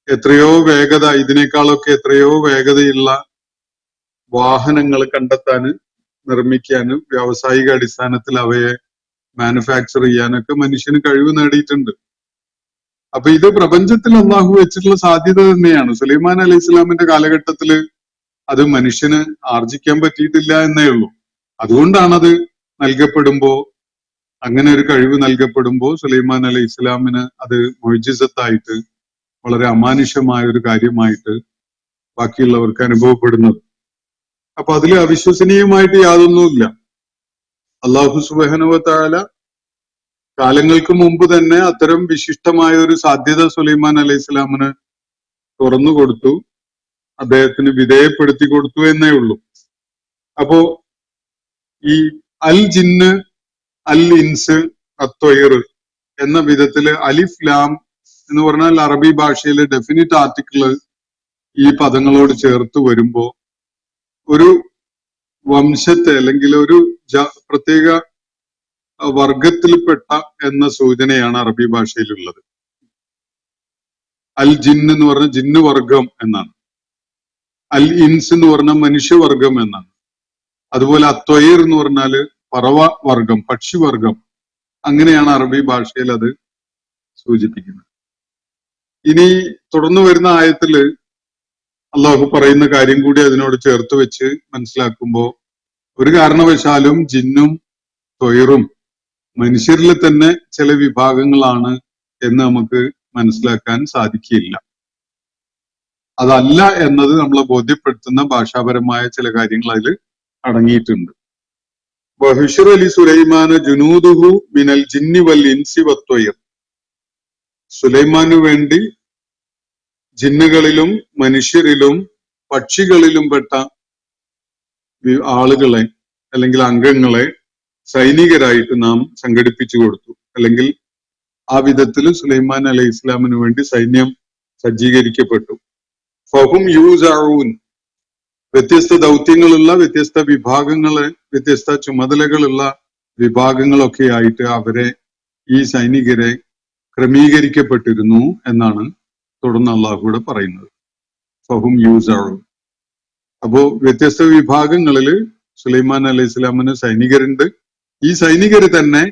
എത്രയോ വേഗത, ഇതിനേക്കാളൊക്കെ എത്രയോ വേഗതയുള്ള വാഹനങ്ങൾ കണ്ടെത്താന്, നിർമ്മിക്കാനും വ്യാവസായിക അടിസ്ഥാനത്തിൽ അവയെ മാനുഫാക്ചർ ചെയ്യാനൊക്കെ മനുഷ്യന് കഴിവ് നേടിയിട്ടുണ്ട്. അപ്പൊ ഇത് പ്രപഞ്ചത്തിൽ അള്ളാഹു വെച്ചിട്ടുള്ള സാധ്യത തന്നെയാണ്. സുലൈമാൻ അലൈഹി ഇസ്ലാമിന്റെ കാലഘട്ടത്തില് അത് മനുഷ്യന് ആർജിക്കാൻ പറ്റിയിട്ടില്ല എന്നേ ഉള്ളൂ. അതുകൊണ്ടാണത് നൽകപ്പെടുമ്പോ, അങ്ങനെ ഒരു കഴിവ് നൽകപ്പെടുമ്പോ സുലൈമാൻ അലൈഹി ഇസ്ലാമിന് അത് മുഅ്ജിസത്തായിട്ട്, വളരെ അമാനുഷ്യമായ ഒരു കാര്യമായിട്ട് ബാക്കിയുള്ളവർക്ക് അനുഭവപ്പെടുന്നത്. അപ്പൊ അതിൽ അവിശ്വസനീയമായിട്ട് യാതൊന്നുമില്ല. അള്ളാഹു സുബ്ഹാനഹു വ തആല കാലങ്ങൾക്ക് മുമ്പ് തന്നെ അത്തരം വിശിഷ്ടമായ ഒരു സാധ്യത സുലൈമാൻ അലൈഹി ഇസ്ലാമിന് തുറന്നു കൊടുത്തു, അദ്ദേഹത്തിന് വിധേയപ്പെടുത്തി കൊടുത്തു എന്നേ ഉള്ളൂ. അപ്പോ ഈ അൽ ജിന്ന്, അൽ ഇൻസ്, അത്വയ്ർ എന്ന വിധത്തില് അലിഫ് ലാം എന്ന് പറഞ്ഞാൽ അറബി ഭാഷയിലെ ഡെഫിനിറ്റ് ആർട്ടിക്കിള് ഈ പദങ്ങളോട് ചേർത്ത് വരുമ്പോ ഒരു വംശത്തെ അല്ലെങ്കിൽ ഒരു പ്രത്യേക വർഗത്തിൽപ്പെട്ട എന്ന സൂചനയാണ് അറബി ഭാഷയിലുള്ളത്. അൽ ജിന്ന് എന്ന് പറഞ്ഞ ജിന്ന് വർഗം എന്നാണ്. അൽ ഇൻസ് എന്ന് പറഞ്ഞ മനുഷ്യവർഗം എന്നാണ്. അതുപോലെ അത്വയ്ർ എന്ന് പറഞ്ഞാല് പറവ വർഗം, പക്ഷിവർഗം. അങ്ങനെയാണ് അറബി ഭാഷയിൽ അത് സൂചിപ്പിക്കുന്നത്. ഇനി തുടർന്ന് വരുന്ന ആയത്തില് അള്ളാഹു പറയുന്ന കാര്യം കൂടി അതിനോട് ചേർത്ത് വെച്ച് മനസ്സിലാക്കുമ്പോ ഒരു കാരണവശാലും ജിന്നും ത്വയ്റും മനുഷ്യരിൽ തന്നെ ചില വിഭാഗങ്ങളാണ് എന്ന് നമുക്ക് മനസ്സിലാക്കാൻ സാധിക്കില്ല. അതല്ല എന്നത് നമ്മളെ ബോധ്യപ്പെടുത്തുന്ന ഭാഷാപരമായ ചില കാര്യങ്ങൾ അതിൽ അടങ്ങിയിട്ടുണ്ട്. വഹുശ്റ ലി സുലൈമാന ജുനൂദുഹു മിനൽ ജിന്നി വൽ ഇൻസി വത്വയ്ർ. സുലൈമാനു വേണ്ടി ജിന്നുകളിലും മനുഷ്യരിലും പക്ഷികളിലും പെട്ട ആളുകളെ അല്ലെങ്കിൽ അംഗങ്ങളെ സൈനികരായിട്ട് നാം സംഘടിപ്പിച്ചു കൊടുത്തു. അല്ലെങ്കിൽ ആ വിധത്തിൽ സുലൈമാൻ അലൈഹി ഇസ്ലാമിന് വേണ്ടി സൈന്യം സജ്ജീകരിക്കപ്പെട്ടു. ഫഹും യൂസഊൻ, വ്യത്യസ്ത ദൗത്യങ്ങളുള്ള വ്യത്യസ്ത വിഭാഗങ്ങളെ, വ്യത്യസ്ത ചുമതലകളുള്ള വിഭാഗങ്ങളൊക്കെ ആയിട്ട് അവരെ, ഈ സൈനികരെ ക്രമീകരിക്കപ്പെട്ടിരുന്നു എന്നാണ് തുടർന്ന് അള്ളാഹുവിടെ പറയുന്നത്. ഫഹും യൂസഊൻ. അപ്പോ വ്യത്യസ്ത വിഭാഗങ്ങളിൽ സുലൈമാൻ അലൈഹി ഇസ്ലാമിന് സൈനികരുണ്ട്. ഈ സൈനികർ തന്നെ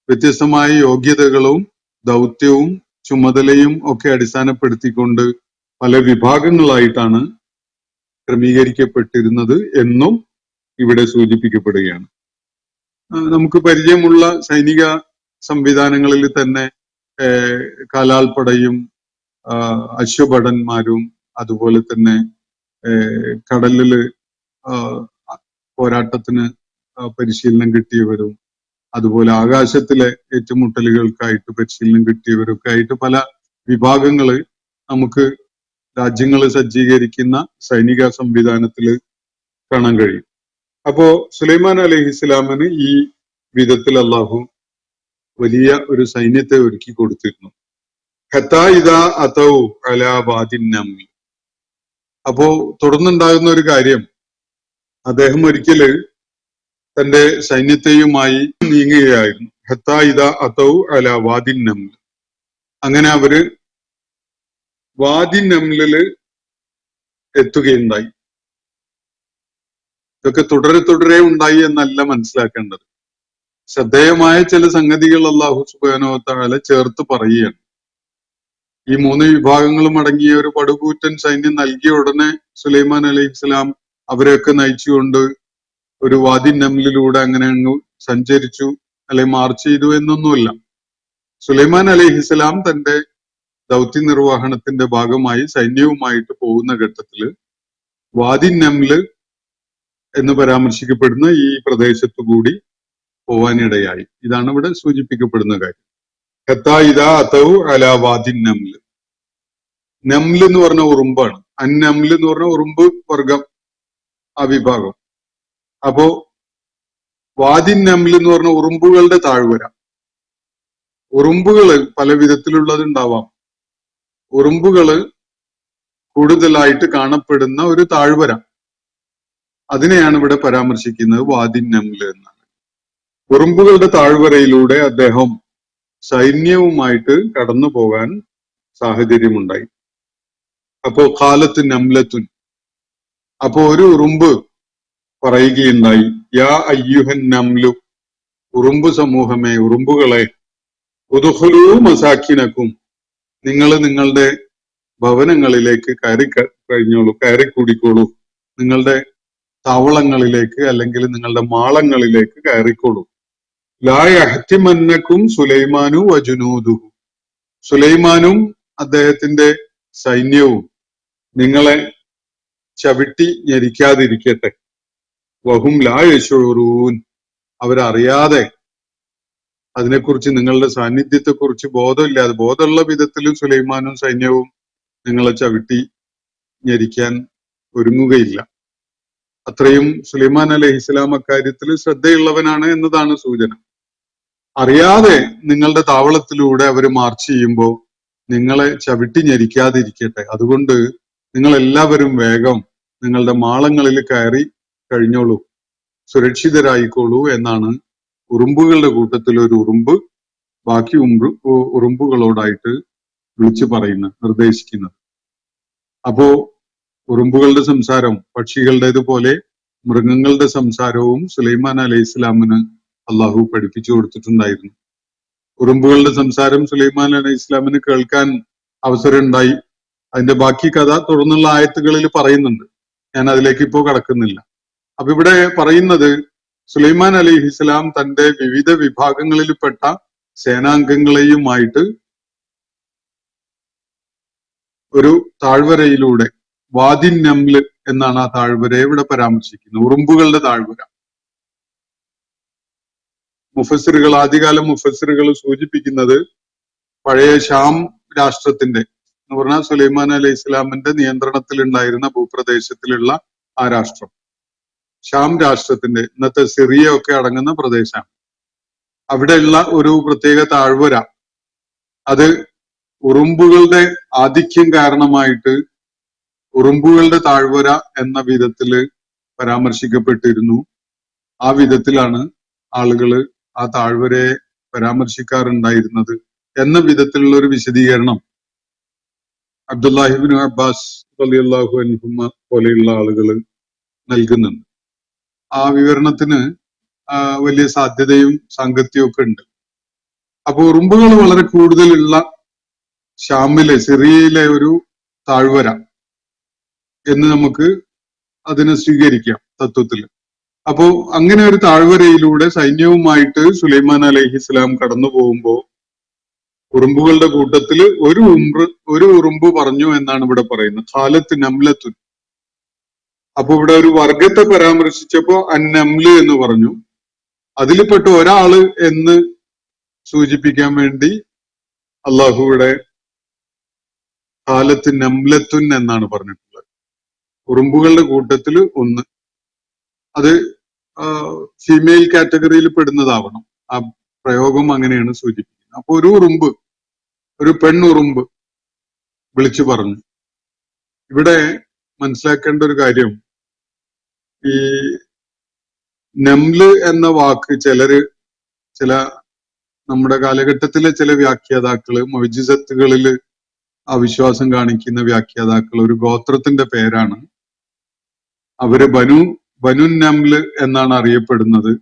വ്യത്യസ്തമായ യോഗ്യതകളും ദൗത്യവും ചുമതലയും ഒക്കെ അടിസ്ഥാനപ്പെടുത്തിക്കൊണ്ട് പല വിഭാഗങ്ങളായിട്ടാണ് ക്രമീകരിക്കപ്പെട്ടിരുന്നത് എന്നും ഇവിടെ സൂചിപ്പിക്കപ്പെടുകയാണ്. നമുക്ക് പരിചയമുള്ള സൈനിക സംവിധാനങ്ങളിൽ തന്നെ കാലാൾപ്പടയും അശ്വഭടന്മാരും അതുപോലെ തന്നെ കടലില് പോരാട്ടത്തിന് പരിശീലനം കിട്ടിയവരും അതുപോലെ ആകാശത്തിലെ ഏറ്റുമുട്ടലുകൾക്കായിട്ട് പരിശീലനം കിട്ടിയവരൊക്കെ ആയിട്ട് പല വിഭാഗങ്ങള് നമുക്ക് രാജ്യങ്ങൾ സജ്ജീകരിക്കുന്ന സൈനിക സംവിധാനത്തിൽ കാണാൻ കഴിയും. അപ്പോ സുലൈമാൻ അലൈഹി ഇസ്ലാമിന് ഈ വിധത്തിൽ അള്ളാഹു വലിയ ഒരു സൈന്യത്തെ ഒരുക്കി കൊടുത്തിരുന്നു. ഹത്താ ഇദാ അതൗ അലാ വാദിൻ നംൽ. അപ്പോ തുടർന്നുണ്ടാകുന്ന ഒരു കാര്യം, അദ്ദേഹം ഒരിക്കല് തന്റെ സൈന്യത്തെയുമായി നീങ്ങുകയായിരുന്നു. ഹത്താ ഇദാ അതൗ അലാ വാദിൻ നംൽ. അങ്ങനെ അവര് വാദി നംലില് എത്തുകയുണ്ടായി. ഇതൊക്കെ തുടരെ ഉണ്ടായി എന്നല്ല മനസ്സിലാക്കേണ്ടത്. ശ്രദ്ധേയമായ ചില സംഗതികൾ അല്ലാഹു സുബ്ഹാനഹു വ തആല ചേർത്ത് പറയുകയാണ്. ഈ 3 വിഭാഗങ്ങളും അടങ്ങിയ ഒരു പടുകൂറ്റൻ സൈന്യം നൽകിയ ഉടനെ സുലൈമാൻ അലൈഹി ഇസ്ലാം അവരെയൊക്കെ നയിച്ചുകൊണ്ട് ഒരു വാദി നംലിലൂടെ അങ്ങനെ അങ്ങ് സഞ്ചരിച്ചു അല്ലെങ്കിൽ മാർച്ച് ചെയ്തു എന്നൊന്നുമില്ല. സുലൈമാൻ അലൈഹി ഇസ്ലാം തന്റെ ദൗത്യ നിർവഹണത്തിന്റെ ഭാഗമായി സൈന്യവുമായിട്ട് പോകുന്ന ഘട്ടത്തില് വാദി നംല് എന്ന് പരാമർശിക്കപ്പെടുന്ന ഈ പ്രദേശത്തു കൂടി പോവാനിടയായി. ഇതാണ് ഇവിടെ സൂചിപ്പിക്കപ്പെടുന്ന കാര്യം. ഹത്താ ഇദാ അതൗ അലാ വാദി നംല്. നംല് എന്ന് പറഞ്ഞ ഉറുമ്പാണ്. അന്നംല് എന്ന് പറഞ്ഞ ഉറുമ്പ് വർഗം, ആ വിഭാഗം. അപ്പോ വാദി നംല് എന്ന് പറഞ്ഞ ഉറുമ്പുകളുടെ താഴ്വര. ഉറുമ്പുകള് പല വിധത്തിലുള്ളത് ഉണ്ടാവാം. ഉറുമ്പുകള് കൂടുതലായിട്ട് കാണപ്പെടുന്ന ഒരു താഴ്വര, അതിനെയാണ് ഇവിടെ പരാമർശിക്കുന്നത് വാദി നംല് എന്നാണ്. ഉറുമ്പുകളുടെ താഴ്വരയിലൂടെ അദ്ദേഹം സൈന്യവുമായിട്ട് കടന്നു പോകാൻ സാഹചര്യമുണ്ടായി. അപ്പോ ഖാലത്ത് നംലത്തുൻ. അപ്പോ ഒരു ഉറുമ്പ് പറയുകയുണ്ടായി, യാ അയ്യുഹൻ നംലു, ഉറുമ്പ് സമൂഹമേ, ഉറുമ്പുകളെ, ഉദ്ഖുലൂ മസാക്കിനക്കും, നിങ്ങൾ നിങ്ങളുടെ ഭവനങ്ങളിലേക്ക് കയറി കൂടിക്കോളൂ, നിങ്ങളുടെ താവളങ്ങളിലേക്ക് അല്ലെങ്കിൽ നിങ്ങളുടെ മാളങ്ങളിലേക്ക് കയറിക്കോളൂ. ലാ യഹ്തിമന്നക്കും സുലൈമാനു വജുനൂദുഹു, സുലൈമാനും അദ്ദേഹത്തിന്റെ സൈന്യവും നിങ്ങളെ ചവിട്ടി ഞെരിക്കാതിരിക്കട്ടെ. വഹും ലാ യശൂറൂൻ, അവരറിയാതെ, അതിനെക്കുറിച്ച് നിങ്ങളുടെ സാന്നിധ്യത്തെക്കുറിച്ച് ബോധമില്ലാതെ, ബോധമുള്ള വിധത്തിൽ സുലൈമാനും സൈന്യവും നിങ്ങളെ ചവിട്ടി ഞെരിക്കാൻ ഒരുങ്ങുകയില്ല. അത്രയും സുലൈമാൻ അലൈഹി ഇസ്ലാം അക്കാര്യത്തിൽ ശ്രദ്ധയുള്ളവനാണ് എന്നതാണ് സൂചന. അറിയാതെ നിങ്ങളുടെ താവളത്തിലൂടെ അവർ മാർച്ച് ചെയ്യുമ്പോൾ നിങ്ങളെ ചവിട്ടി ഞെരിക്കാതിരിക്കട്ടെ, അതുകൊണ്ട് നിങ്ങൾ എല്ലാവരും വേഗം നിങ്ങളുടെ മാളങ്ങളിൽ കയറി കഴിഞ്ഞോളൂ, സുരക്ഷിതരായിക്കോളൂ എന്നാണ് ഉറുമ്പുകളുടെ കൂട്ടത്തിൽ ഒരു ഉറുമ്പ് ബാക്കി ഉറുമ്പുകളോടായിട്ട് വിളിച്ചു പറയുന്നത്, നിർദ്ദേശിക്കുന്നത്. അപ്പോ ഉറുമ്പുകളുടെ സംസാരം പക്ഷികളുടേതുപോലെ മൃഗങ്ങളുടെ സംസാരവും സുലൈമാൻ അലൈഹി ഇസ്ലാമിന് അള്ളാഹു പഠിപ്പിച്ചു കൊടുത്തിട്ടുണ്ടായിരുന്നു. ഉറുമ്പുകളുടെ സംസാരം സുലൈമാൻ അലൈഹി ഇസ്ലാമിന് കേൾക്കാൻ അവസരം ഉണ്ടായി. അതിന്റെ ബാക്കി കഥ തുടർന്നുള്ള ആയത്തുകളിൽ പറയുന്നുണ്ട്. ഞാൻ അതിലേക്ക് ഇപ്പോ കടക്കുന്നില്ല. അപ്പൊ ഇവിടെ പറയുന്നത്, സുലൈമാൻ അലൈഹി ഇസ്ലാം തന്റെ വിവിധ വിഭാഗങ്ങളിൽപ്പെട്ട സേനാംഗങ്ങളെയുമായിട്ട് ഒരു താഴ്വരയിലൂടെ, വാദി നംല് എന്നാണ് ആ താഴ്വരയെ ഇവിടെ പരാമർശിക്കുന്നത്, ഉറുമ്പുകളുടെ താഴ്വര. ആദ്യകാല മുഫസ്സിറുകൾ സൂചിപ്പിക്കുന്നത് പഴയ ഷാം രാഷ്ട്രത്തിന്റെ, എന്ന് പറഞ്ഞാൽ സുലൈമാൻ അലൈഹി ഇസ്ലാമിന്റെ നിയന്ത്രണത്തിൽ ഉണ്ടായിരുന്ന ഭൂപ്രദേശത്തിലുള്ള ആ രാഷ്ട്രം, ഷാം രാഷ്ട്രത്തിന്റെ, ഇന്നത്തെ സിറിയ ഒക്കെ അടങ്ങുന്ന പ്രദേശമാണ്. അവിടെയുള്ള ഒരു പ്രത്യേക താഴ്വര, അത് ഉറുമ്പുകളുടെ ആധിക്യം കാരണമായിട്ട് ഉറുമ്പുകളുടെ താഴ്വര എന്ന വിധത്തില് പരാമർശിക്കപ്പെട്ടിരുന്നു. ആ വിധത്തിലാണ് ആളുകള് ആ താഴ്വരയെ പരാമർശിക്കാറുണ്ടായിരുന്നത് എന്ന വിധത്തിലുള്ള ഒരു വിശദീകരണം അബ്ദുല്ലാഹിബ്നു അബ്ബാസ് റളിയല്ലാഹു അൻഹുമ പോലെയുള്ള ആളുകൾ നൽകുന്നുണ്ട്. ആ വിവരണത്തിന് വലിയ സാധ്യതയും സാങ്കത്യവും ഒക്കെ ഉണ്ട്. അപ്പൊ ഉറുമ്പുകൾ വളരെ കൂടുതലുള്ള ഷാമിലെ, സിറിയയിലെ ഒരു താഴ്വര എന്ന് നമുക്ക് അതിനെ സ്വീകരിക്കാം തത്വത്തിൽ. അപ്പോ അങ്ങനെ ഒരു താഴ്വരയിലൂടെ സൈന്യവുമായിട്ട് സുലൈമാൻ അലൈഹിസ്സലാം കടന്നു പോകുമ്പോ ഉറുമ്പുകളുടെ കൂട്ടത്തിൽ ഒരു ഉറുമ്പ് പറഞ്ഞു എന്നാണ് ഇവിടെ പറയുന്നത്, ഖാലത്ത് നംലത്തുൻ. അപ്പൊ ഇവിടെ ഒരു വർഗത്തെ പരാമർശിച്ചപ്പോ അന്നംല് എന്ന് പറഞ്ഞു. അതിൽപ്പെട്ട ഒരാള് എന്ന് സൂചിപ്പിക്കാൻ വേണ്ടി അള്ളാഹുവിടെ ഖാലത്ത് നംലത്തുൻ എന്നാണ് പറഞ്ഞിട്ടുള്ളത്. ഉറുമ്പുകളുടെ കൂട്ടത്തിൽ ഒന്ന്. അത് ഫീമെയിൽ കാറ്റഗറിയിൽ പെടുന്നതാവണം. ആ പ്രയോഗം അങ്ങനെയാണ് സൂചിപ്പിക്കുന്നത്. അപ്പൊ ഒരു ഉറുമ്പ്, ഒരു പെണ്ണുറുമ്പ് വിളിച്ചു പറഞ്ഞു. ഇവിടെ മനസ്സിലാക്കേണ്ട ഒരു കാര്യം, ഈ നംല് എന്ന വാക്ക് ചില നമ്മുടെ കാലഘട്ടത്തിലെ ചില വ്യാഖ്യാതാക്കള്, മൊയ്ജിസത്തുകളിൽ അവിശ്വാസം കാണിക്കുന്ന വ്യാഖ്യാതാക്കൾ ഒരു ഗോത്രത്തിന്റെ പേരാണ്. അവര് ബനു നംല് എന്നാണ് അറിയപ്പെടുന്നത്.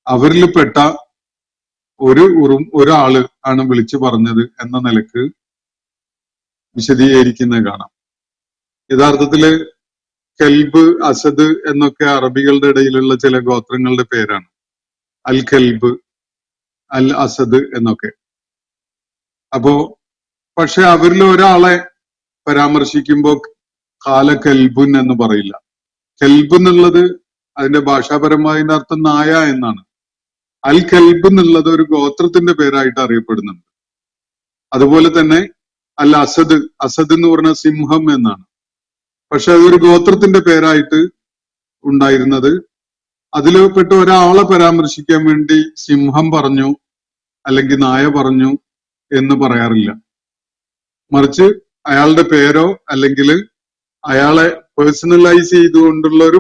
അവരിൽപ്പെട്ട ഒരാള് ആണ് വിളിച്ചു പറഞ്ഞത് എന്ന നിലക്ക് വിശദീകരിക്കുന്നത് കാണാം. യഥാർത്ഥത്തില് കെൽബ്, അസദ് എന്നൊക്കെ അറബികളുടെ ഇടയിലുള്ള ചില ഗോത്രങ്ങളുടെ പേരാണ്. അൽ കെൽബ്, അൽ അസദ് എന്നൊക്കെ. അപ്പോ പക്ഷെ അവരിൽ ഒരാളെ പരാമർശിക്കുമ്പോ കാല കെൽബുൻ എന്ന് പറയില്ല. കെൽബ് എന്നുള്ളത് അതിന്റെ ഭാഷാപരമായ അർത്ഥം നായ എന്നാണ്. അൽ കെൽബ് എന്നുള്ളത് ഒരു ഗോത്രത്തിന്റെ പേരായിട്ട് അറിയപ്പെടുന്നുണ്ട്. അതുപോലെ തന്നെ അൽ അസദ്, അസദ് എന്ന് പറഞ്ഞ സിംഹം എന്നാണ്. പക്ഷെ അതൊരു ഗോത്രത്തിന്റെ പേരായിട്ട് ഉണ്ടായിരുന്നത്. അതിൽപ്പെട്ട ഒരാളെ പരാമർശിക്കാൻ വേണ്ടി സിംഹം പറഞ്ഞു അല്ലെങ്കിൽ നായ പറഞ്ഞു എന്ന് പറയാറില്ല. മറിച്ച് അയാളുടെ പേരോ അല്ലെങ്കിൽ അയാളെ പേഴ്സണലൈസ് ചെയ്തുകൊണ്ടുള്ള ഒരു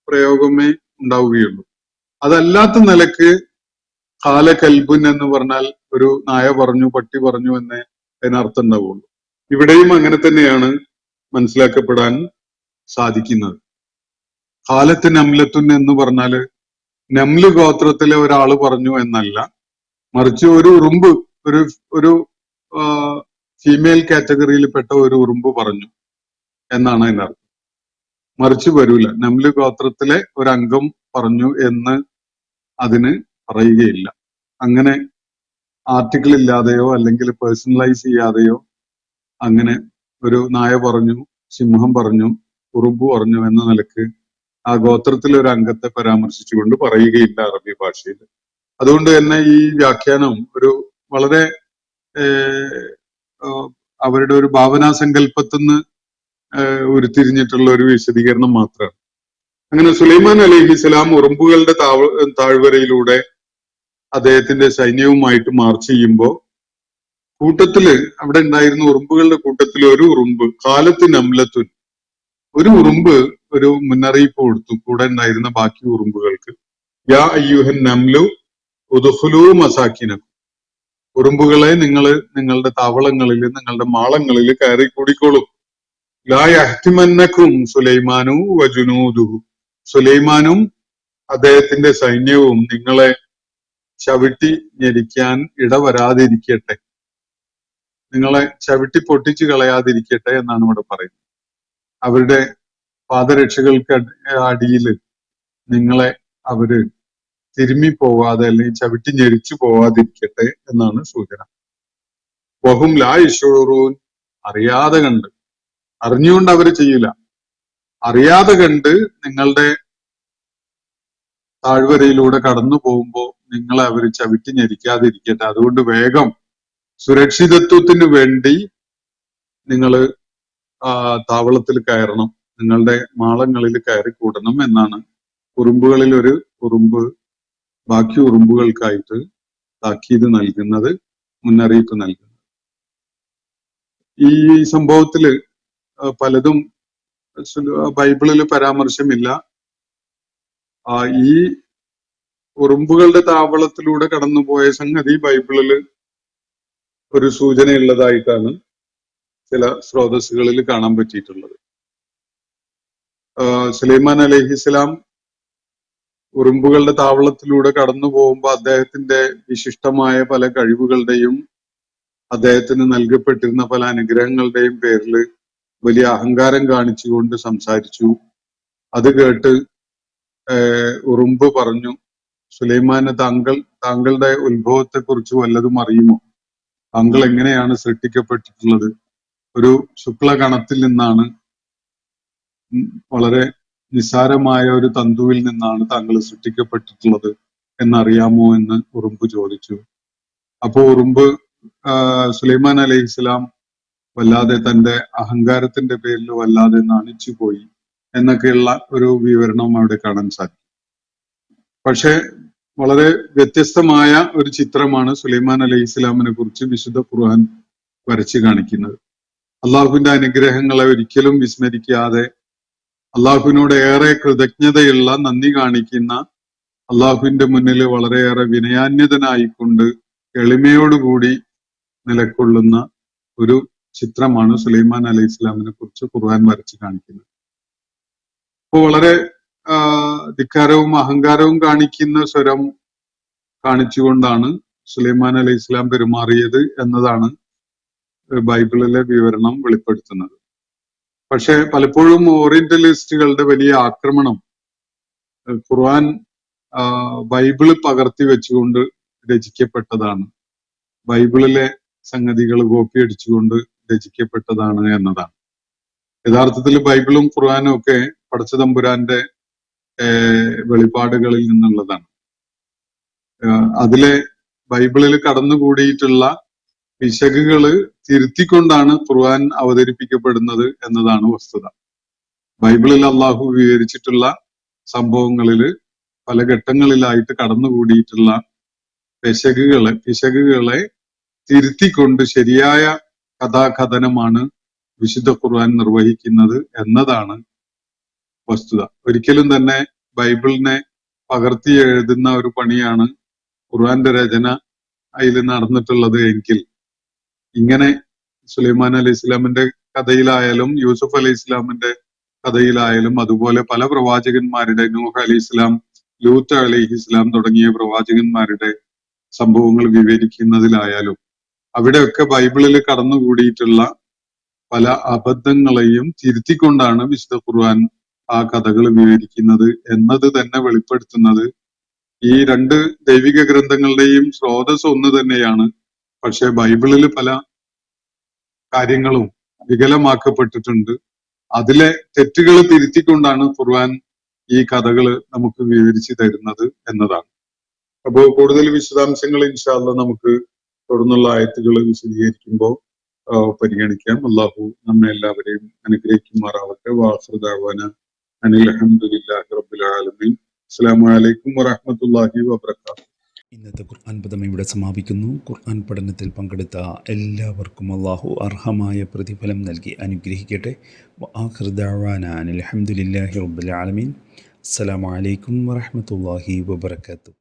പ്രയോഗമേ ഉണ്ടാവുകയുള്ളൂ. അതല്ലാത്ത നിലക്ക് കാല കൽബുൻ എന്ന് പറഞ്ഞാൽ ഒരു നായ പറഞ്ഞു, പട്ടി പറഞ്ഞു എന്നേ അതിനർത്ഥം ഉണ്ടാവുള്ളൂ. ഇവിടെയും അങ്ങനെ തന്നെയാണ് മനസ്സിലാക്കപ്പെടാൻ സാധിക്കുന്നത്. കാലത്ത് നംലത്തുൻ എന്ന് പറഞ്ഞാല് നംല് ഗോത്രത്തിലെ ഒരാള് പറഞ്ഞു എന്നല്ല, മറിച്ച് ഒരു ഉറുമ്പ്, ഒരു ഫീമെയിൽ കാറ്റഗറിയിൽപ്പെട്ട ഒരു ഉറുമ്പ് പറഞ്ഞു എന്നാണ് അതിന്റെ അർത്ഥം. മറിച്ച് വരൂല. നംല് ഗോത്രത്തിലെ ഒരു അംഗം പറഞ്ഞു എന്ന് അതിന് പറയുകയില്ല. അങ്ങനെ ആർട്ടിക്കിൾ ഇല്ലാതെയോ അല്ലെങ്കിൽ പേഴ്സണലൈസ് ചെയ്യാതെയോ അങ്ങനെ ഒരു നായ പറഞ്ഞു, സിംഹം പറഞ്ഞു, ഉറുമ്പ് പറഞ്ഞു എന്ന നിലക്ക് ആ ഗോത്രത്തിലെ ഒരു അംഗത്തെ പരാമർശിച്ചുകൊണ്ട് പറയുകയില്ല അറബി ഭാഷയിൽ. അതുകൊണ്ട് തന്നെ ഈ വ്യാഖ്യാനം ഒരു വളരെ അവരുടെ ഒരു ഭാവനാസങ്കല്പത്തിന്ന് ഉരുത്തിരിഞ്ഞിട്ടുള്ള ഒരു വിശദീകരണം മാത്രമാണ്. അങ്ങനെ സുലൈമാൻ അലൈഹിസ്സലാം ഉറുമ്പുകളുടെ താഴ്വരയിലൂടെ അദ്ദേഹത്തിന്റെ സൈന്യവുമായിട്ട് മാർച്ച് ചെയ്യുമ്പോൾ കൂട്ടത്തില് അവിടെ ഉണ്ടായിരുന്ന ഉറുമ്പുകളുടെ കൂട്ടത്തിൽ ഒരു ഉറുമ്പ് കാലത്ത് നംലത്തുൻ, ഒരു ഉറുമ്പ് ഒരു മുന്നറിയിപ്പ് കൊടുത്തു കൂടെ ഉണ്ടായിരുന്ന ബാക്കി ഉറുമ്പുകൾക്ക്. യാ അയ്യുഹൻ നംലു ഉദ്ഖുലൂ മസാക്കിനക്കും, ഉറുമ്പുകളെ നിങ്ങളുടെ താവളങ്ങളിൽ, നിങ്ങളുടെ മാളങ്ങളിൽ കയറി കൂടിക്കോളും. ലാ യഹ്തിമന്നക്കും സുലൈമാനു വജുനൂദുഹു, സുലൈമാനും അദ്ദേഹത്തിന്റെ സൈന്യവും നിങ്ങളെ ചവിട്ടി ഞെരിക്കാൻ ഇടവരാതിരിക്കട്ടെ, നിങ്ങളെ ചവിട്ടി പൊട്ടിച്ചു കളയാതിരിക്കട്ടെ എന്നാണ് ഇവിടെ പറയുന്നത്. അവരുടെ പാദരക്ഷകൾക്ക് അടിയിൽ നിങ്ങളെ അവര് തിരുമ്മി പോവാതെ അല്ലെങ്കിൽ ചവിട്ടി ഞെരിച്ചു പോവാതിരിക്കട്ടെ എന്നാണ് സൂചന. വഹും ലാ യശൂറൂൻ, അറിയാതെ കണ്ട്, അറിഞ്ഞുകൊണ്ട് അവര് ചെയ്യില്ല, അറിയാതെ കണ്ട് നിങ്ങളുടെ താഴ്വരയിലൂടെ കടന്നു പോകുമ്പോ നിങ്ങളെ അവര് ചവിട്ടി ഞെരിക്കാതിരിക്കട്ടെ. അതുകൊണ്ട് വേഗം സുരക്ഷിതത്വത്തിന് വേണ്ടി നിങ്ങൾ താവളത്തിൽ കയറണം, നിങ്ങളുടെ മാളങ്ങളിൽ കയറി കൂടണം എന്നാണ് ഉറുമ്പുകളിൽ ഒരു ഉറുമ്പ് ബാക്കി ഉറുമ്പുകൾക്കായിട്ട് താക്കീത് നൽകുന്നത്, മുന്നറിയിപ്പ് നൽകുന്നത്. ഈ സംഭവത്തില് പലതും ബൈബിളിൽ പരാമർശമില്ല. ഈ ഉറുമ്പുകളുടെ താവളത്തിലൂടെ കടന്നുപോയ സംഗതി ബൈബിളിൽ ഒരു സൂചനയുള്ളതായിട്ടാണ് ചില സ്രോതസ്സുകളിൽ കാണാൻ പറ്റിയിട്ടുള്ളത്. സുലൈമാൻ അലൈഹിസ്സലാം ഉറുമ്പുകളുടെ താവളത്തിലൂടെ കടന്നു പോകുമ്പോൾ അദ്ദേഹത്തിന്റെ വിശിഷ്ടമായ പല കഴിവുകളുടെയും അദ്ദേഹത്തിന് നൽകപ്പെട്ടിരുന്ന പല അനുഗ്രഹങ്ങളുടെയും പേരിൽ വലിയ അഹങ്കാരം കാണിച്ചുകൊണ്ട് സംസാരിച്ചു. അത് കേട്ട് ഉറുമ്പ് പറഞ്ഞു, സുലൈമാന് താങ്കളുടെ ഉത്ഭവത്തെ കുറിച്ച് വല്ലതും അറിയുമോ? താങ്കൾ എങ്ങനെയാണ് സൃഷ്ടിക്കപ്പെട്ടിട്ടുള്ളത്? ഒരു ശുക്ലകണത്തിൽ നിന്നാണ്, വളരെ നിസ്സാരമായ ഒരു തന്തുവിൽ നിന്നാണ് താങ്കൾ സൃഷ്ടിക്കപ്പെട്ടിട്ടുള്ളത് എന്നറിയാമോ എന്ന് ഉറുമ്പ് ചോദിച്ചു. അപ്പോ ഉറുമ്പ് സുലൈമാൻ അലൈഹിസ്സലാം വല്ലാതെ തന്റെ അഹങ്കാരത്തിന്റെ പേരിൽ വല്ലാതെ നാണിച്ചു പോയി എന്നൊക്കെയുള്ള ഒരു വിവരണം അവിടെ കാണാൻ സാധിക്കും. പക്ഷെ വളരെ വ്യത്യസ്തമായ ഒരു ചിത്രമാണ് സുലൈമാൻ അലൈഹി ഇസ്ലാമിനെ കുറിച്ച് വിശുദ്ധ ഖുർആൻ വരച്ചു കാണിക്കുന്നത്. അള്ളാഹുവിന്റെ അനുഗ്രഹങ്ങളെ ഒരിക്കലും വിസ്മരിക്കാതെ, അള്ളാഹുവിനോട് ഏറെ കൃതജ്ഞതയുള്ള, നന്ദി കാണിക്കുന്ന, അള്ളാഹുവിന്റെ മുന്നിൽ വളരെയേറെ വിനയാന്യതനായിക്കൊണ്ട് എളിമയോടുകൂടി നിലകൊള്ളുന്ന ഒരു ചിത്രമാണ് സുലൈമാൻ അലൈഹി ഇസ്ലാമിനെ കുറിച്ച് ഖുർആൻ വരച്ചു കാണിക്കുന്നത്. അപ്പോൾ വളരെ ധിക്കാരവും അഹങ്കാരവും കാണിക്കുന്ന സ്വരം കാണിച്ചുകൊണ്ടാണ് സുലൈമാൻ അലൈഹി ഇസ്ലാം പെരുമാറിയത് എന്നതാണ് ബൈബിളിലെ വിവരണം വെളിപ്പെടുത്തുന്നത്. പക്ഷെ പലപ്പോഴും ഓറിയന്റലിസ്റ്റുകളുടെ വലിയ ആക്രമണം ഖുർആൻ ബൈബിള് പകർത്തി വെച്ചുകൊണ്ട് രചിക്കപ്പെട്ടതാണ്, ബൈബിളിലെ സംഗതികൾ കോപ്പി അടിച്ചുകൊണ്ട് രചിക്കപ്പെട്ടതാണ് എന്നതാണ്. യഥാർത്ഥത്തിൽ ബൈബിളും ഖുർആനും ഒക്കെ പടച്ച തമ്പുരാന്റെ വെളിപാടുകളിൽ നിന്നുള്ളതാണ്. അതിലെ ബൈബിളിൽ കടന്നുകൂടിയിട്ടുള്ള പിശകുകള് തിരുത്തിക്കൊണ്ടാണ് ഖുർആൻ അവതരിപ്പിക്കപ്പെടുന്നത് എന്നതാണ് വസ്തുത. ബൈബിളിൽ അള്ളാഹു വിവരിച്ചിട്ടുള്ള സംഭവങ്ങളില് പല ഘട്ടങ്ങളിലായിട്ട് കടന്നുകൂടിയിട്ടുള്ള പിശകുകളെ തിരുത്തിക്കൊണ്ട് ശരിയായ കഥാകഥനമാണ് വിശുദ്ധ ഖുർആൻ നിർവഹിക്കുന്നത് എന്നതാണ് വസ്തുത. ഒരിക്കലും തന്നെ ബൈബിളിനെ പകർത്തി എഴുതുന്ന ഒരു പണിയാണ് ഖുർആന്റെ രചന അതിൽ നടന്നിട്ടുള്ളത് എങ്കിൽ, ഇങ്ങനെ സുലൈമാൻ അലൈഹി ഇസ്ലാമിന്റെ കഥയിലായാലും യൂസുഫ് അലൈഹി ഇസ്ലാമിന്റെ കഥയിലായാലും അതുപോലെ പല പ്രവാചകന്മാരുടെ, നൂഹ് അലൈഹി ഇസ്ലാം, ലൂത്ത് അലൈഹി ഇസ്ലാം തുടങ്ങിയ പ്രവാചകന്മാരുടെ സംഭവങ്ങൾ വിവരിക്കുന്നതിലായാലും അവിടെയൊക്കെ ബൈബിളിൽ കടന്നുകൂടിയിട്ടുള്ള പല അബദ്ധങ്ങളെയും തിരുത്തിക്കൊണ്ടാണ് വിശുദ്ധ ഖുർആൻ ആ കഥകൾ വിവരിക്കുന്നത് എന്നത് തന്നെ വെളിപ്പെടുത്തുന്നത് ഈ രണ്ട് ദൈവിക ഗ്രന്ഥങ്ങളുടെയും സ്രോതസ് ഒന്ന് തന്നെയാണ്. പക്ഷെ ബൈബിളിൽ പല കാര്യങ്ങളും വികലമാക്കപ്പെട്ടിട്ടുണ്ട്. അതിലെ തെറ്റുകൾ തിരുത്തിക്കൊണ്ടാണ് ഖുർആൻ ഈ കഥകൾ നമുക്ക് വിവരിച്ചു തരുന്നത് എന്നതാണ്. അപ്പോൾ കൂടുതൽ വിശദാംശങ്ങൾ ഇൻഷാ അല്ലാഹ് നമുക്ക് തുടർന്നുള്ള ആയത്തുകൾ വിശദീകരിക്കുമ്പോൾ പരിഗണിക്കാം. അള്ളാഹു നമ്മെ എല്ലാവരെയും അനുഗ്രഹിക്കുമാറാവട്ടെ. വാഖിറു ദഅ്വാന അനിൽ ഹംദുലില്ലാഹി റബ്ബിൽ ആലമീൻ. അസ്സലാമു അലൈക്കും വറഹ്മത്തുള്ളാഹി വബറകാതുഹു. ഇന്നത്തെ ഖുർആൻ പദം ഇവിടെ സമാപിക്കുന്നു. ഖുർആൻ പഠനത്തിൽ പങ്കെടുത്ത എല്ലാവർക്കും അള്ളാഹു അർഹമായ പ്രതിഫലം നൽകി അനുഗ്രഹിക്കട്ടെ. വആഖിറു ദഅ്വാന അനിൽ ഹംദുലില്ലാഹി റബ്ബിൽ ആലമീൻ. അസ്സലാമു അലൈക്കും വറഹ്മത്തുള്ളാഹി വബറകാതുഹു.